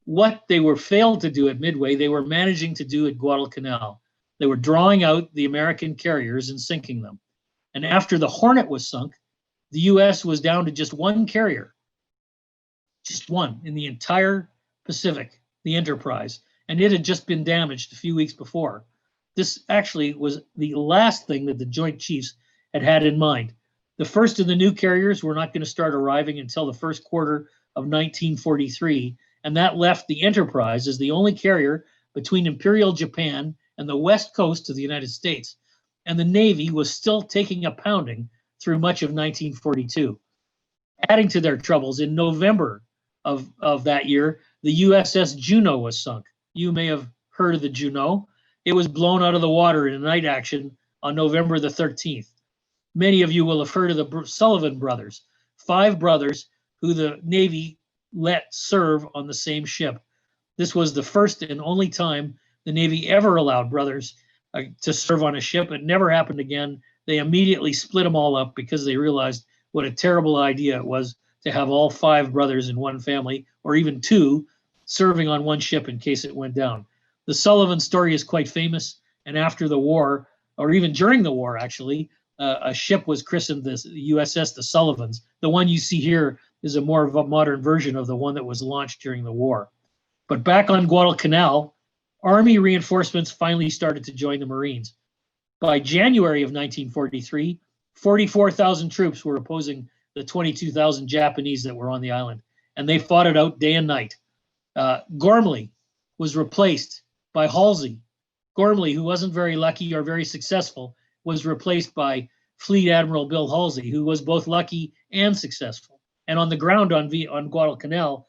What they were failed to do at Midway, they were managing to do at Guadalcanal. They were drawing out the American carriers and sinking them. And after the Hornet was sunk, the U.S. was down to just 1 carrier, just 1 in the entire Pacific, the Enterprise, and it had just been damaged a few weeks before. This actually was the last thing that the Joint Chiefs had in mind. The first of the new carriers were not going to start arriving until the first quarter of 1943, and that left the Enterprise as the only carrier between Imperial Japan and the west coast of the United States. And the Navy was still taking a pounding through much of 1942. Adding to their troubles, in November of that year, the USS Juneau was sunk. You may have heard of the Juneau. It was blown out of the water in a night action on November the 13th. Many of you will have heard of the Sullivan brothers, 5 brothers who the Navy let serve on the same ship. This was the first and only time the Navy ever allowed brothers to serve on a ship. It never happened again. They immediately split them all up because they realized what a terrible idea it was to have all 5 brothers in one family, or even 2, serving on one ship in case it went down. The Sullivan story is quite famous, and after the war, or even during the war actually, a ship was christened the USS the Sullivans. The one you see here is a more of a modern version of the one that was launched during the war. But back on Guadalcanal, Army reinforcements finally started to join the Marines. By January of 1943, 44,000 troops were opposing the 22,000 Japanese that were on the island, and they fought it out day and night. Gormley was replaced by Halsey. Gormley, who wasn't very lucky or very successful, was replaced by Fleet Admiral Bill Halsey, who was both lucky and successful. And on the ground on Guadalcanal,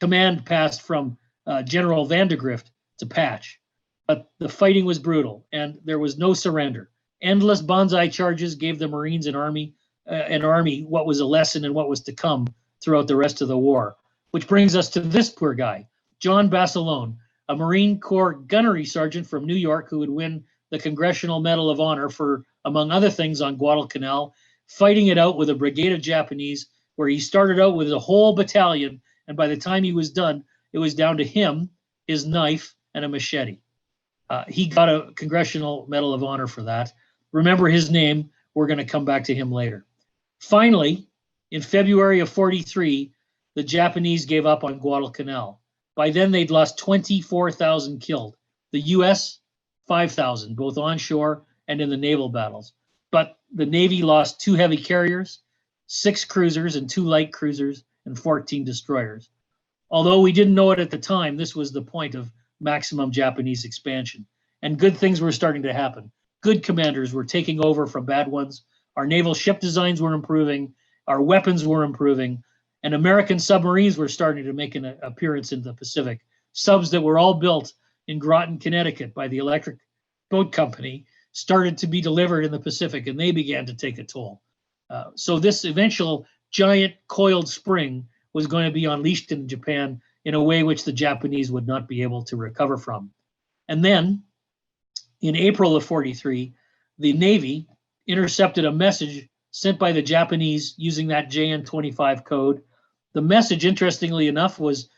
command passed from General Vandegrift to Patch. But the fighting was brutal, and there was no surrender. Endless banzai charges gave the Marines and Army what was a lesson and what was to come throughout the rest of the war. Which brings us to this poor guy, John Basilone, a Marine Corps gunnery sergeant from New York who would win the Congressional Medal of Honor for, among other things, on Guadalcanal, fighting it out with a brigade of Japanese, where he started out with a whole battalion, and by the time he was done, it was down to him, his knife, and a machete. He got a Congressional Medal of Honor for that. Remember his name. We're going to come back to him later. Finally, in February of 43, the Japanese gave up on Guadalcanal. By then, they'd lost 24,000 killed. The U.S., 5,000, both onshore and in the naval battles. But the Navy lost 2 heavy carriers, 6 cruisers and 2 light cruisers, and 14 destroyers. Although we didn't know it at the time, this was the point of maximum Japanese expansion. And good things were starting to happen. Good commanders were taking over from bad ones. Our naval ship designs were improving. Our weapons were improving. And American submarines were starting to make an appearance in the Pacific. Subs that were all built in Groton, Connecticut by the Electric Boat Company started to be delivered in the Pacific, and they began to take a toll. So this eventual giant coiled spring was going to be unleashed in Japan in a way which the Japanese would not be able to recover from. And then in April of 43, the Navy intercepted a message sent by the Japanese using that JN-25 code. The message, interestingly enough, was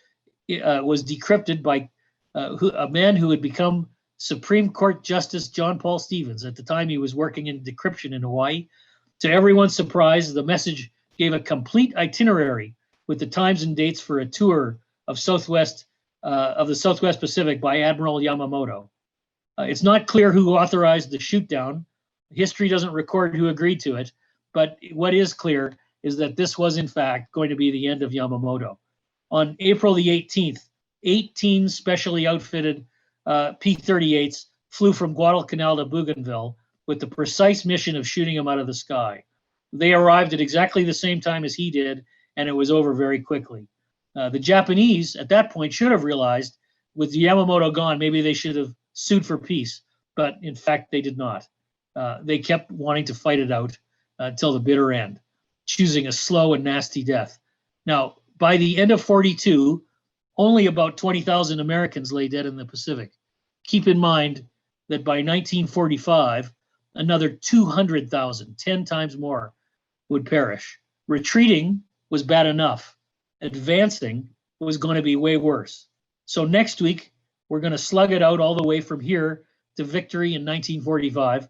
decrypted by a man who had become Supreme Court Justice John Paul Stevens. At the time, he was working in decryption in Hawaii. To everyone's surprise, the message gave a complete itinerary with the times and dates for a tour of the Southwest Pacific by Admiral Yamamoto. It's not clear who authorized the shoot-down. History doesn't record who agreed to it, but what is clear is that this was, in fact, going to be the end of Yamamoto. On April the 18th, 18 specially outfitted P-38s flew from Guadalcanal to Bougainville with the precise mission of shooting him out of the sky. They arrived at exactly the same time as he did, and it was over very quickly. The Japanese, at that point, should have realized, with Yamamoto gone, maybe they should have sued for peace, but in fact, they did not. They kept wanting to fight it out until the bitter end, choosing a slow and nasty death. Now, by the end of 42, only about 20,000 Americans lay dead in the Pacific. Keep in mind that by 1945, another 200,000, 10 times more, would perish. Retreating was bad enough. Advancing was going to be way worse. So next week, we're going to slug it out all the way from here to victory in 1945.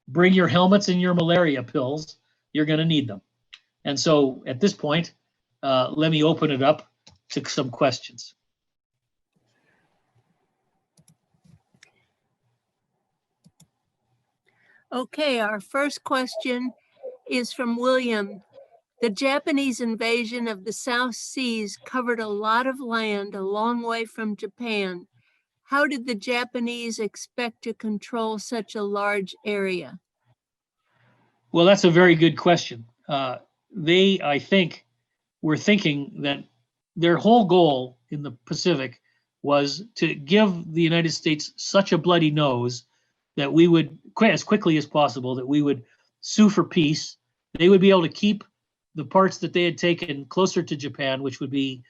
Bring your helmets and your malaria pills. You're going to need them. And so at this point, let me open it up to some questions. Okay, our first question is from William. The Japanese invasion of the South Seas covered a lot of land a long way from Japan. How did the Japanese expect to control such a large area? Well, that's a very good question. They, I think, were thinking that their whole goal in the Pacific was to give the United States such a bloody nose that we would as quickly as possible that we would sue for peace. They would be able to keep the parts that they had taken closer to Japan, which would be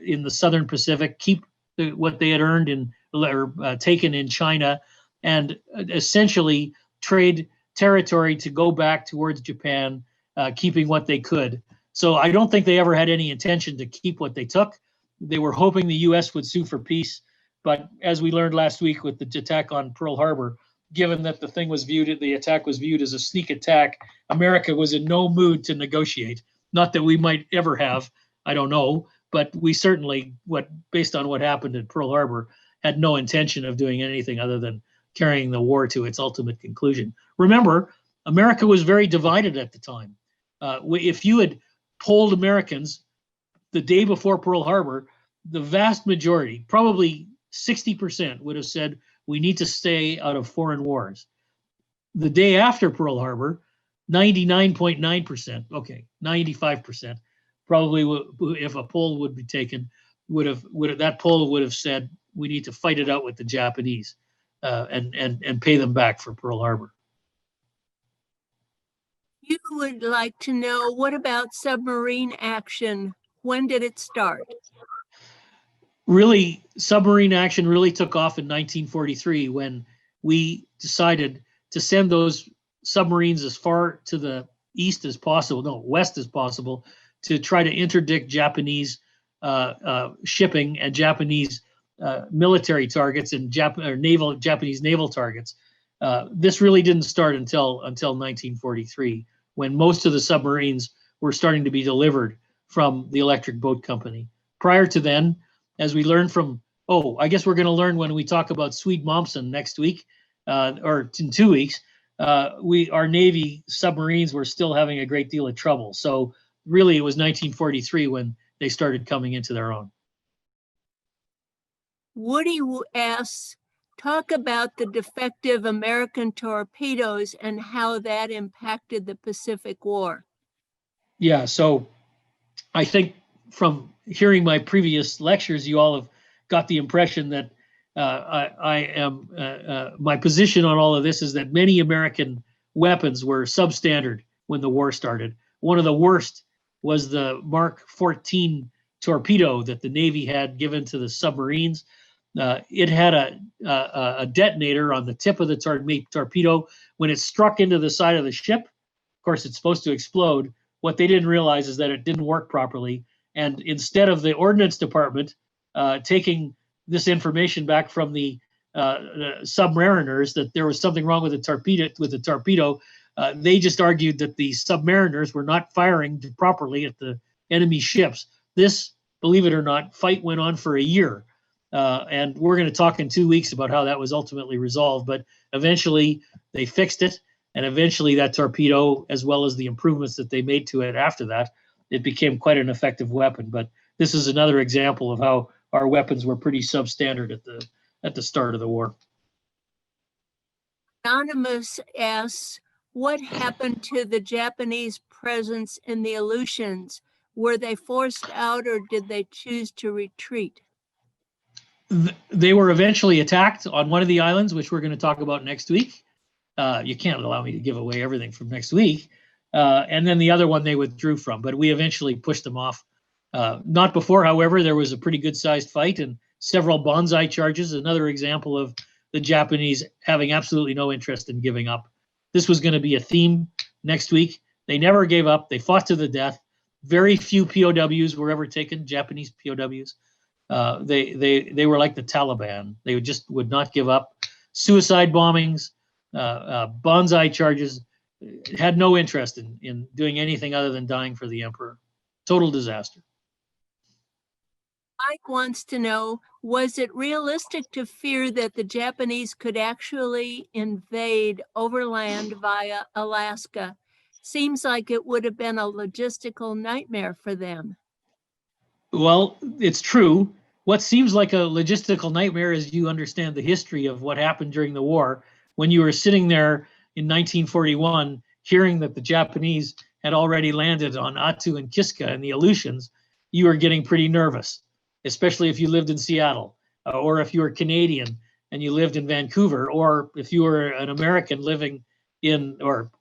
in the Southern Pacific, keep what they had earned or taken in China, and essentially trade territory to go back towards Japan, keeping what they could. So I don't think they ever had any intention to keep what they took. They were hoping the U.S. would sue for peace. But as we learned last week with the attack on Pearl Harbor, given that the attack was viewed as a sneak attack, America was in no mood to negotiate. Not that we might ever have, I don't know, but we certainly, based on what happened at Pearl Harbor, had no intention of doing anything other than carrying the war to its ultimate conclusion. Remember, America was very divided at the time. If you had polled Americans the day before Pearl Harbor, the vast majority, probably 60%, would have said we need to stay out of foreign wars. The day after Pearl Harbor, 99.9%, okay, 95%, probably if a poll would be taken, that poll would have said we need to fight it out with the Japanese and pay them back for Pearl Harbor. You would like to know, what about submarine action? When did it start? Really, submarine action really took off in 1943 when we decided to send those submarines as far to the west as possible, to try to interdict Japanese shipping and Japanese military targets and Japanese naval targets. This really didn't start until 1943, when most of the submarines were starting to be delivered from the Electric Boat Company. Prior to then, as we learned from, I guess we're going to learn when we talk about Swede Momsen next week, or in 2 weeks, our Navy submarines were still having a great deal of trouble. So really, it was 1943 when they started coming into their own. Woody asks, talk about the defective American torpedoes and how that impacted the Pacific War. Yeah, so I think from hearing my previous lectures, you all have got the impression that my position on all of this is that many American weapons were substandard when the war started. One of the worst was the Mark 14 torpedo that the Navy had given to the submarines. It had a detonator on the tip of the torpedo. When it struck into the side of the ship, of course, it's supposed to explode. What they didn't realize is that it didn't work properly. And instead of the Ordnance Department taking this information back from the submariners that there was something wrong with the torpedo, they just argued that the submariners were not firing properly at the enemy ships. This, believe it or not, fight went on for a year. And we're going to talk in 2 weeks about how that was ultimately resolved. But eventually they fixed it. And eventually that torpedo, as well as the improvements that they made to it after that, it became quite an effective weapon. But this is another example of how our weapons were pretty substandard at the start of the war. Anonymous asks, what happened to the Japanese presence in the Aleutians? Were they forced out or did they choose to retreat? They were eventually attacked on one of the islands, which we're going to talk about next week. You can't allow me to give away everything from next week. And then the other one they withdrew from, but we eventually pushed them off. Not before, however, there was a pretty good sized fight and several banzai charges, another example of the Japanese having absolutely no interest in giving up. This was going to be a theme next week. They never gave up. They fought to the death. Very few POWs were ever taken, Japanese POWs. They were like the Taliban. They would not give up. Suicide bombings, banzai charges, had no interest in doing anything other than dying for the emperor. Total disaster. Mike wants to know, was it realistic to fear that the Japanese could actually invade overland via Alaska? Seems like it would have been a logistical nightmare for them. Well, it's true. What seems like a logistical nightmare as you understand the history of what happened during the war, when you were sitting there in 1941, hearing that the Japanese had already landed on Attu and Kiska in the Aleutians, you were getting pretty nervous, especially if you lived in Seattle or if you were Canadian and you lived in Vancouver, or if you were an American living in, or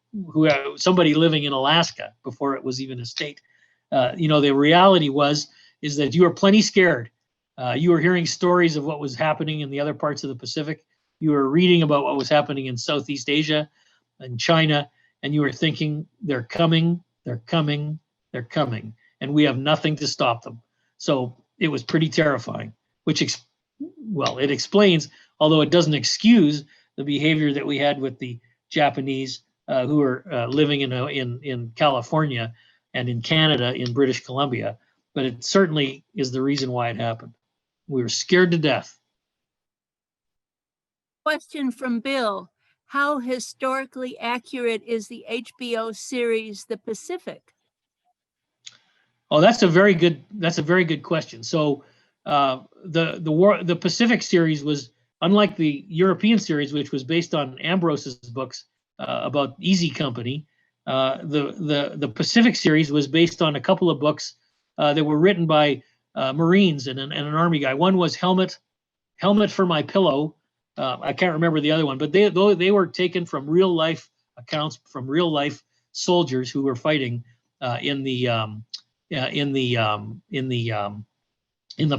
somebody living in Alaska before it was even a state, the reality is that you were plenty scared. You were hearing stories of what was happening in the other parts of the Pacific. You were reading about what was happening in Southeast Asia and China, and you were thinking, they're coming, they're coming, they're coming, and we have nothing to stop them. So it was pretty terrifying, which it explains, although it doesn't excuse, the behavior that we had with the Japanese who were living in California and in Canada, in British Columbia. But it certainly is the reason why it happened. We were scared to death. Question from Bill. How historically accurate is the HBO series The Pacific? Oh, that's a very good question. So the Pacific series was, unlike the European series, which was based on Ambrose's books about Easy Company. The Pacific series was based on a couple of books that were written by Marines and an Army guy. One was Helmet for My Pillow. I can't remember the other one, but they were taken from real life accounts from real life soldiers who were fighting in the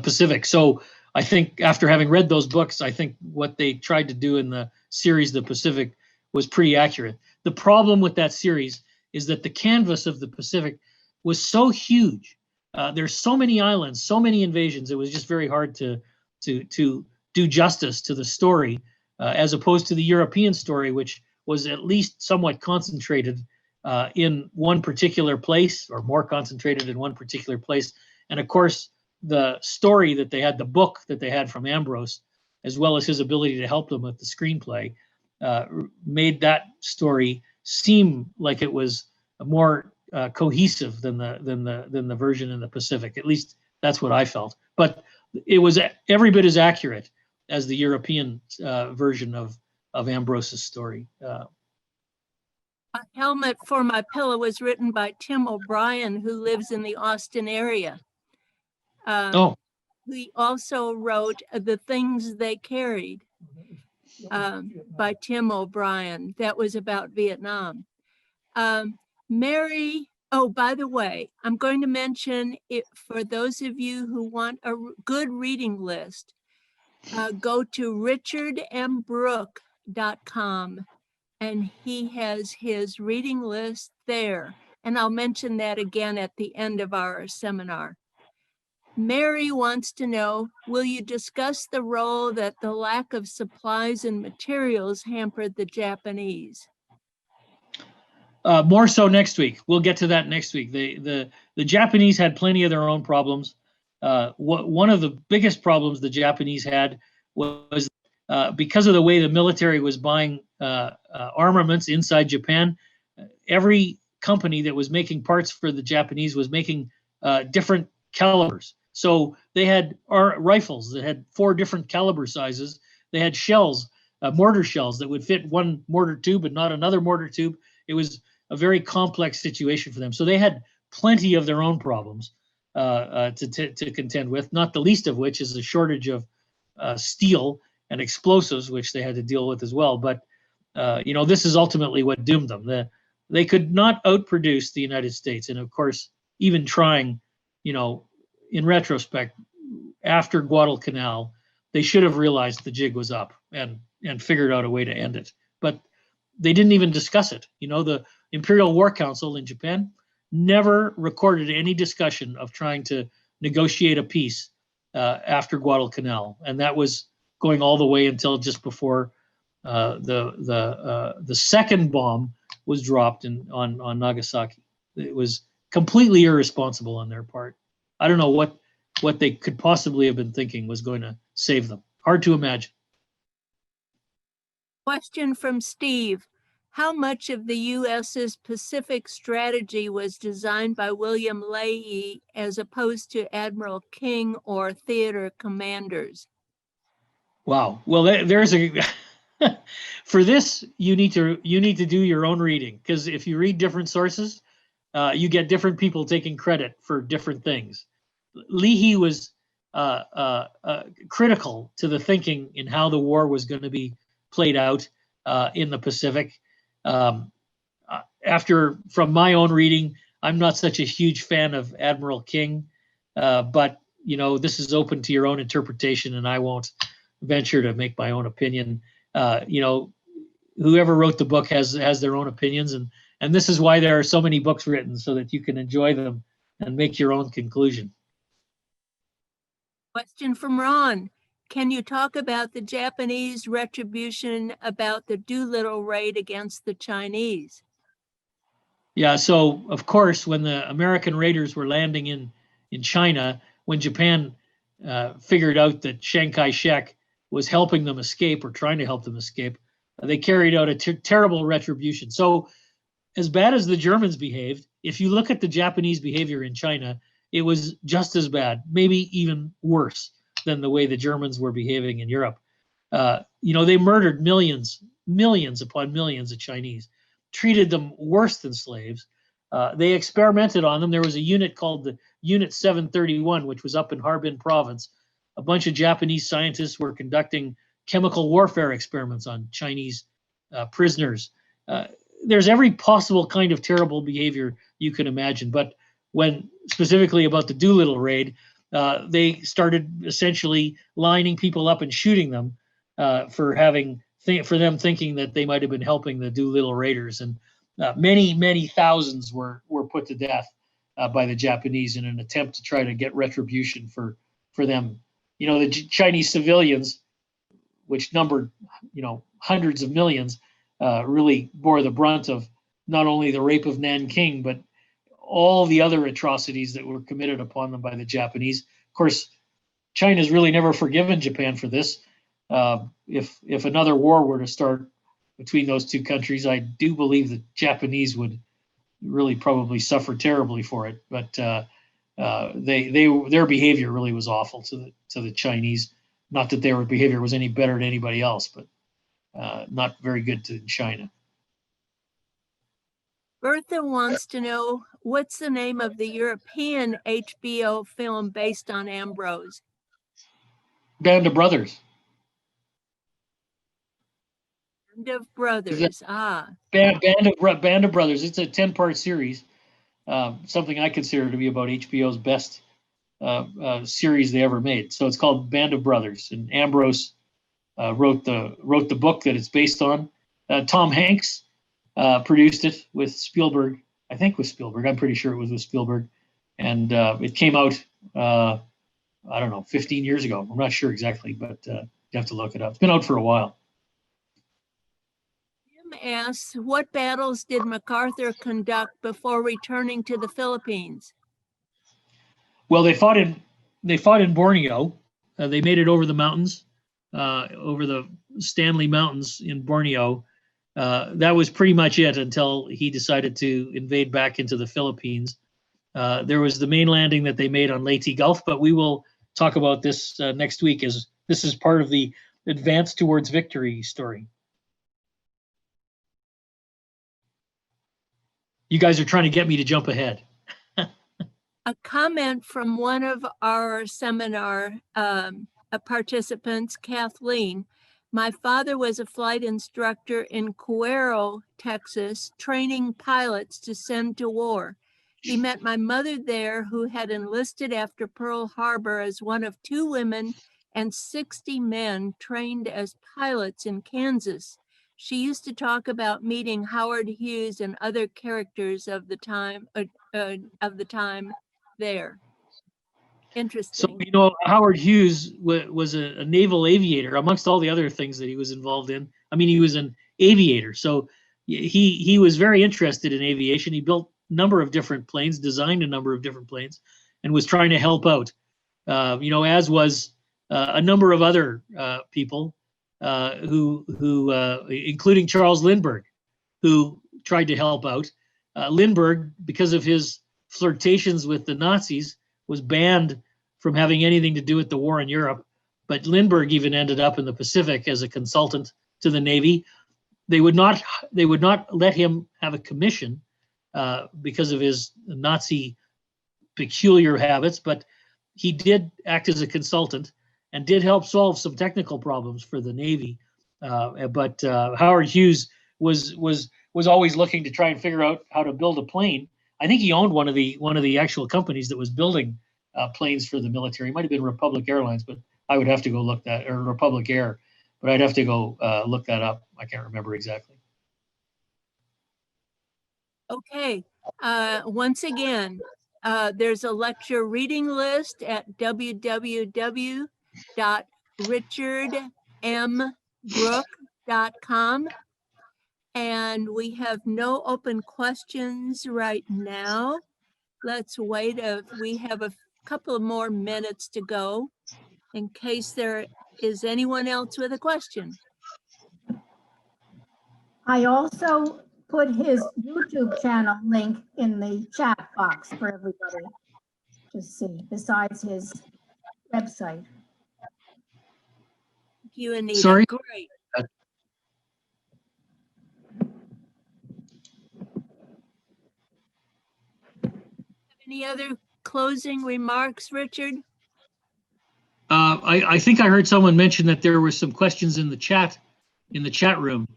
Pacific. So I think after having read those books, I think what they tried to do in the series The Pacific was pretty accurate. The problem with that series is that the canvas of the Pacific was so huge. There's so many islands, so many invasions. It was just very hard to do justice to the story, as opposed to the European story, which was at least somewhat concentrated in one particular place, or more concentrated in one particular place. And of course, the story that they had, the book that they had from Ambrose, as well as his ability to help them with the screenplay, made that story seem like it was more cohesive than the version in the Pacific. At least that's what I felt. But it was every bit as accurate as the European version of Ambrose's story. A Helmet for My Pillow was written by Tim O'Brien, who lives in the Austin area. He also wrote The Things They Carried by Tim O'Brien. That was about Vietnam. Mary, oh, by the way, I'm going to mention it for those of you who want a good reading list. Go to richardmbrook.com, and he has his reading list there. And I'll mention that again at the end of our seminar. Mary wants to know, will you discuss the role that the lack of supplies and materials hampered the Japanese? More so next week. We'll get to that next week. The Japanese had plenty of their own problems. One of the biggest problems the Japanese had was because of the way the military was buying armaments inside Japan. Every company that was making parts for the Japanese was making different calibers. So they had rifles that had 4 different caliber sizes. They had shells, mortar shells that would fit one mortar tube but not another mortar tube. It was a very complex situation for them. So they had plenty of their own problems to contend with, not the least of which is the shortage of steel and explosives, which they had to deal with as well. But, this is ultimately what doomed them. They could not outproduce the United States. And of course, even trying, in retrospect, after Guadalcanal, they should have realized the jig was up and figured out a way to end it. But they didn't even discuss it. The Imperial War Council in Japan never recorded any discussion of trying to negotiate a peace after Guadalcanal, and that was going all the way until just before the second bomb was dropped on Nagasaki. It was completely irresponsible on their part. I don't know what they could possibly have been thinking was going to save them. Hard to imagine. Question from Steve. How much of the U.S.'s Pacific strategy was designed by William Leahy as opposed to Admiral King or theater commanders? Wow. Well, there's a for this you need to do your own reading, because if you read different sources, you get different people taking credit for different things. Leahy was critical to the thinking in how the war was going to be played out in the Pacific. From my own reading, I'm not such a huge fan of Admiral King, but this is open to your own interpretation, and I won't venture to make my own opinion. Whoever wrote the book has their own opinions, and this is why there are so many books written, so that you can enjoy them and make your own conclusion. Question from Ron. Can you talk about the Japanese retribution about the Doolittle raid against the Chinese? Yeah, so of course, when the American raiders were landing in China, when Japan figured out that Chiang Kai-shek was helping them escape or trying to help them escape, they carried out a terrible retribution. So as bad as the Germans behaved, if you look at the Japanese behavior in China, it was just as bad, maybe even worse than the way the Germans were behaving in Europe. They murdered millions upon millions of Chinese, treated them worse than slaves. They experimented on them. There was a unit called the Unit 731, which was up in Harbin province. A bunch of Japanese scientists were conducting chemical warfare experiments on Chinese prisoners. There's every possible kind of terrible behavior you can imagine. But when specifically about the Doolittle raid, they started essentially lining people up and shooting them for them thinking that they might have been helping the Doolittle raiders. And many thousands were put to death by the Japanese in an attempt to try to get retribution for them. The Chinese civilians, which numbered hundreds of millions, really bore the brunt of not only the rape of Nanking, but all the other atrocities that were committed upon them by the Japanese. Of course, China's really never forgiven Japan for this. If another war were to start between those two countries, I do believe the Japanese would really probably suffer terribly for it. But their behavior really was awful to the Chinese. Not that their behavior was any better than anybody else, but not very good to China. Bertha wants to know, what's the name of the European HBO film based on Ambrose? Band of Brothers. Band of Brothers. Band of Brothers. It's a 10-part series. Something I consider to be about HBO's best series they ever made. So it's called Band of Brothers, and Ambrose wrote the book that it's based on. Tom Hanks produced it with Spielberg. I think with Spielberg. I'm pretty sure it was with Spielberg. And it came out, 15 years ago. I'm not sure exactly, but you have to look it up. It's been out for a while. Jim asks, what battles did MacArthur conduct before returning to the Philippines? Well, they fought in Borneo. They made it over the mountains, over the Stanley Mountains in Borneo. That was pretty much it until he decided to invade back into the Philippines. There was the main landing that they made on Leyte Gulf, but we will talk about this next week, as this is part of the Advance Towards Victory story. You guys are trying to get me to jump ahead. A comment from one of our seminar participants, Kathleen. My father was a flight instructor in Cuero, Texas, training pilots to send to war. He met my mother there, who had enlisted after Pearl Harbor as one of 2 women and 60 men trained as pilots in Kansas. She used to talk about meeting Howard Hughes and other characters of the time there. Interesting. So, Howard Hughes was a naval aviator, amongst all the other things that he was involved in. I mean, he was an aviator. So he was very interested in aviation. He built a number of different planes, designed a number of different planes, and was trying to help out, as was a number of other people who including Charles Lindbergh, who tried to help out. Lindbergh, because of his flirtations with the Nazis, was banned from having anything to do with the war in Europe. But Lindbergh even ended up in the Pacific as a consultant to the Navy. They would not let him have a commission because of his Nazi peculiar habits. But he did act as a consultant and did help solve some technical problems for the Navy. But Howard Hughes was always looking to try and figure out how to build a plane. I think he owned one of the actual companies that was building planes for the military. It might have been Republic Airlines, but I would have to go look that, or Republic Air, but I'd have to go look that up. I can't remember exactly. Okay, once again, there's a lecture reading list at www.richardmbrook.com. And we have no open questions right now. Let's wait. We have a couple of more minutes to go in case there is anyone else with a question. I also put his YouTube channel link in the chat box for everybody to see, besides his website. Thank you, Anita. Sorry? Great. Any other closing remarks, Richard? I think I heard someone mention that there were some questions in the chat room.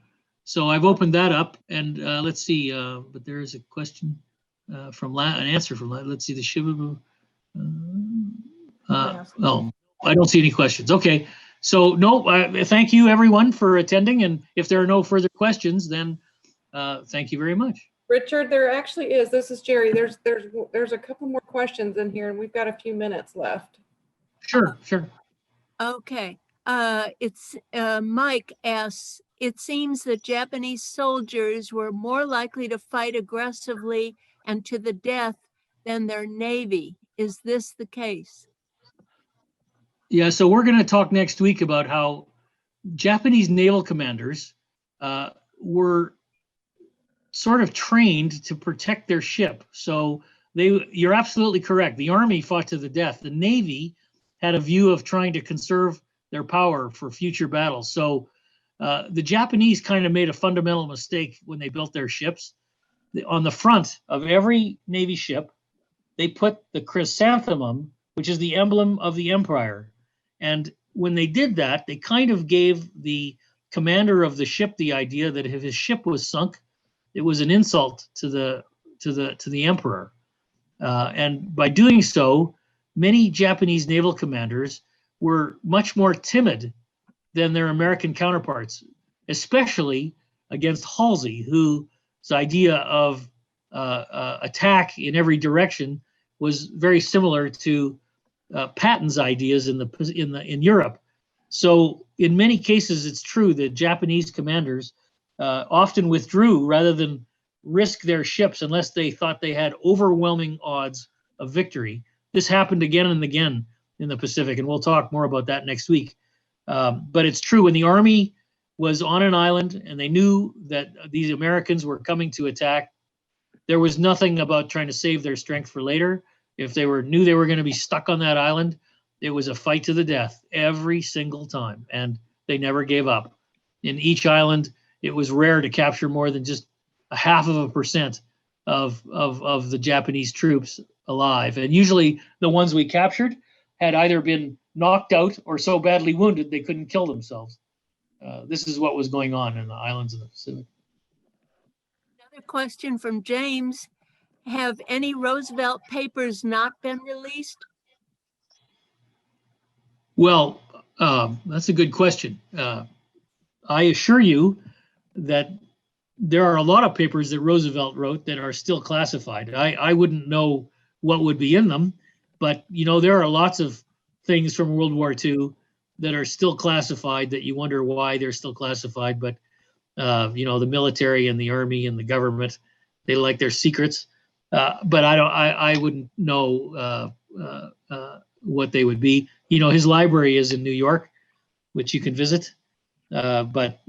So I've opened that up, and let's see. But there is a question an answer from let's see the Shivabu. Oh, I don't see any questions. Okay, so no. Thank you everyone for attending, and if there are no further questions, then thank you very much. Richard, there actually is. This is Jerry. There's a couple more questions in here, and we've got a few minutes left. Sure. Okay. It's Mike asks, it seems that Japanese soldiers were more likely to fight aggressively and to the death than their Navy. Is this the case? Yeah, so we're going to talk next week about how Japanese naval commanders were sort of trained to protect their ship. So you're absolutely correct. The Army fought to the death. The Navy had a view of trying to conserve their power for future battles. So the Japanese kind of made a fundamental mistake when they built their ships. On the front of every Navy ship, they put the chrysanthemum, which is the emblem of the empire. And when they did that, they kind of gave the commander of the ship the idea that if his ship was sunk, it was an insult to the emperor. And by doing so, many Japanese naval commanders were much more timid than their American counterparts, especially against Halsey, whose idea of attack in every direction was very similar to Patton's ideas in Europe. So in many cases, it's true that Japanese commanders often withdrew rather than risk their ships unless they thought they had overwhelming odds of victory. This happened again and again in the Pacific, and we'll talk more about that next week. But it's true, when the Army was on an island and they knew that these Americans were coming to attack, there was nothing about trying to save their strength for later. If they knew they were going to be stuck on that island, it was a fight to the death every single time, and they never gave up. In each island, it was rare to capture more than just 0.5% of the Japanese troops alive. And usually the ones we captured had either been knocked out or so badly wounded they couldn't kill themselves. This is what was going on in the islands of the Pacific. Another question from James. Have any Roosevelt papers not been released? Well, that's a good question. I assure you that there are a lot of papers that Roosevelt wrote that are still classified. I wouldn't know what would be in them, but there are lots of things from World War II that are still classified that you wonder why they're still classified. But the military and the Army and the government, they like their secrets. But I wouldn't know what they would be. His library is in New York, which you can visit. But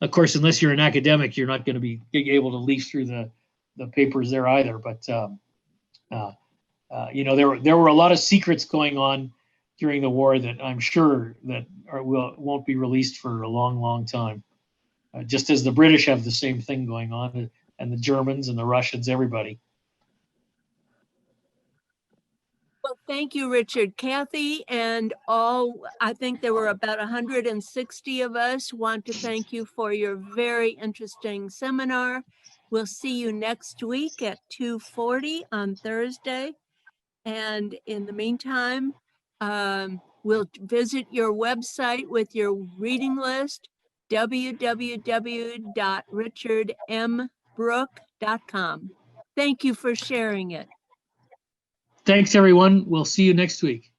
of course, unless you're an academic, you're not going to be able to leaf through the papers there either. But there were a lot of secrets going on during the war that I'm sure that won't be released for a long, long time. Just as the British have the same thing going on, and the Germans and the Russians, everybody. Well, thank you, Richard. Kathy and all, I think there were about 160 of us, want to thank you for your very interesting seminar. We'll see you next week at 2:40 on Thursday. And in the meantime, we'll visit your website with your reading list, www.richardmbrook.com. Thank you for sharing it. Thanks, everyone. We'll see you next week.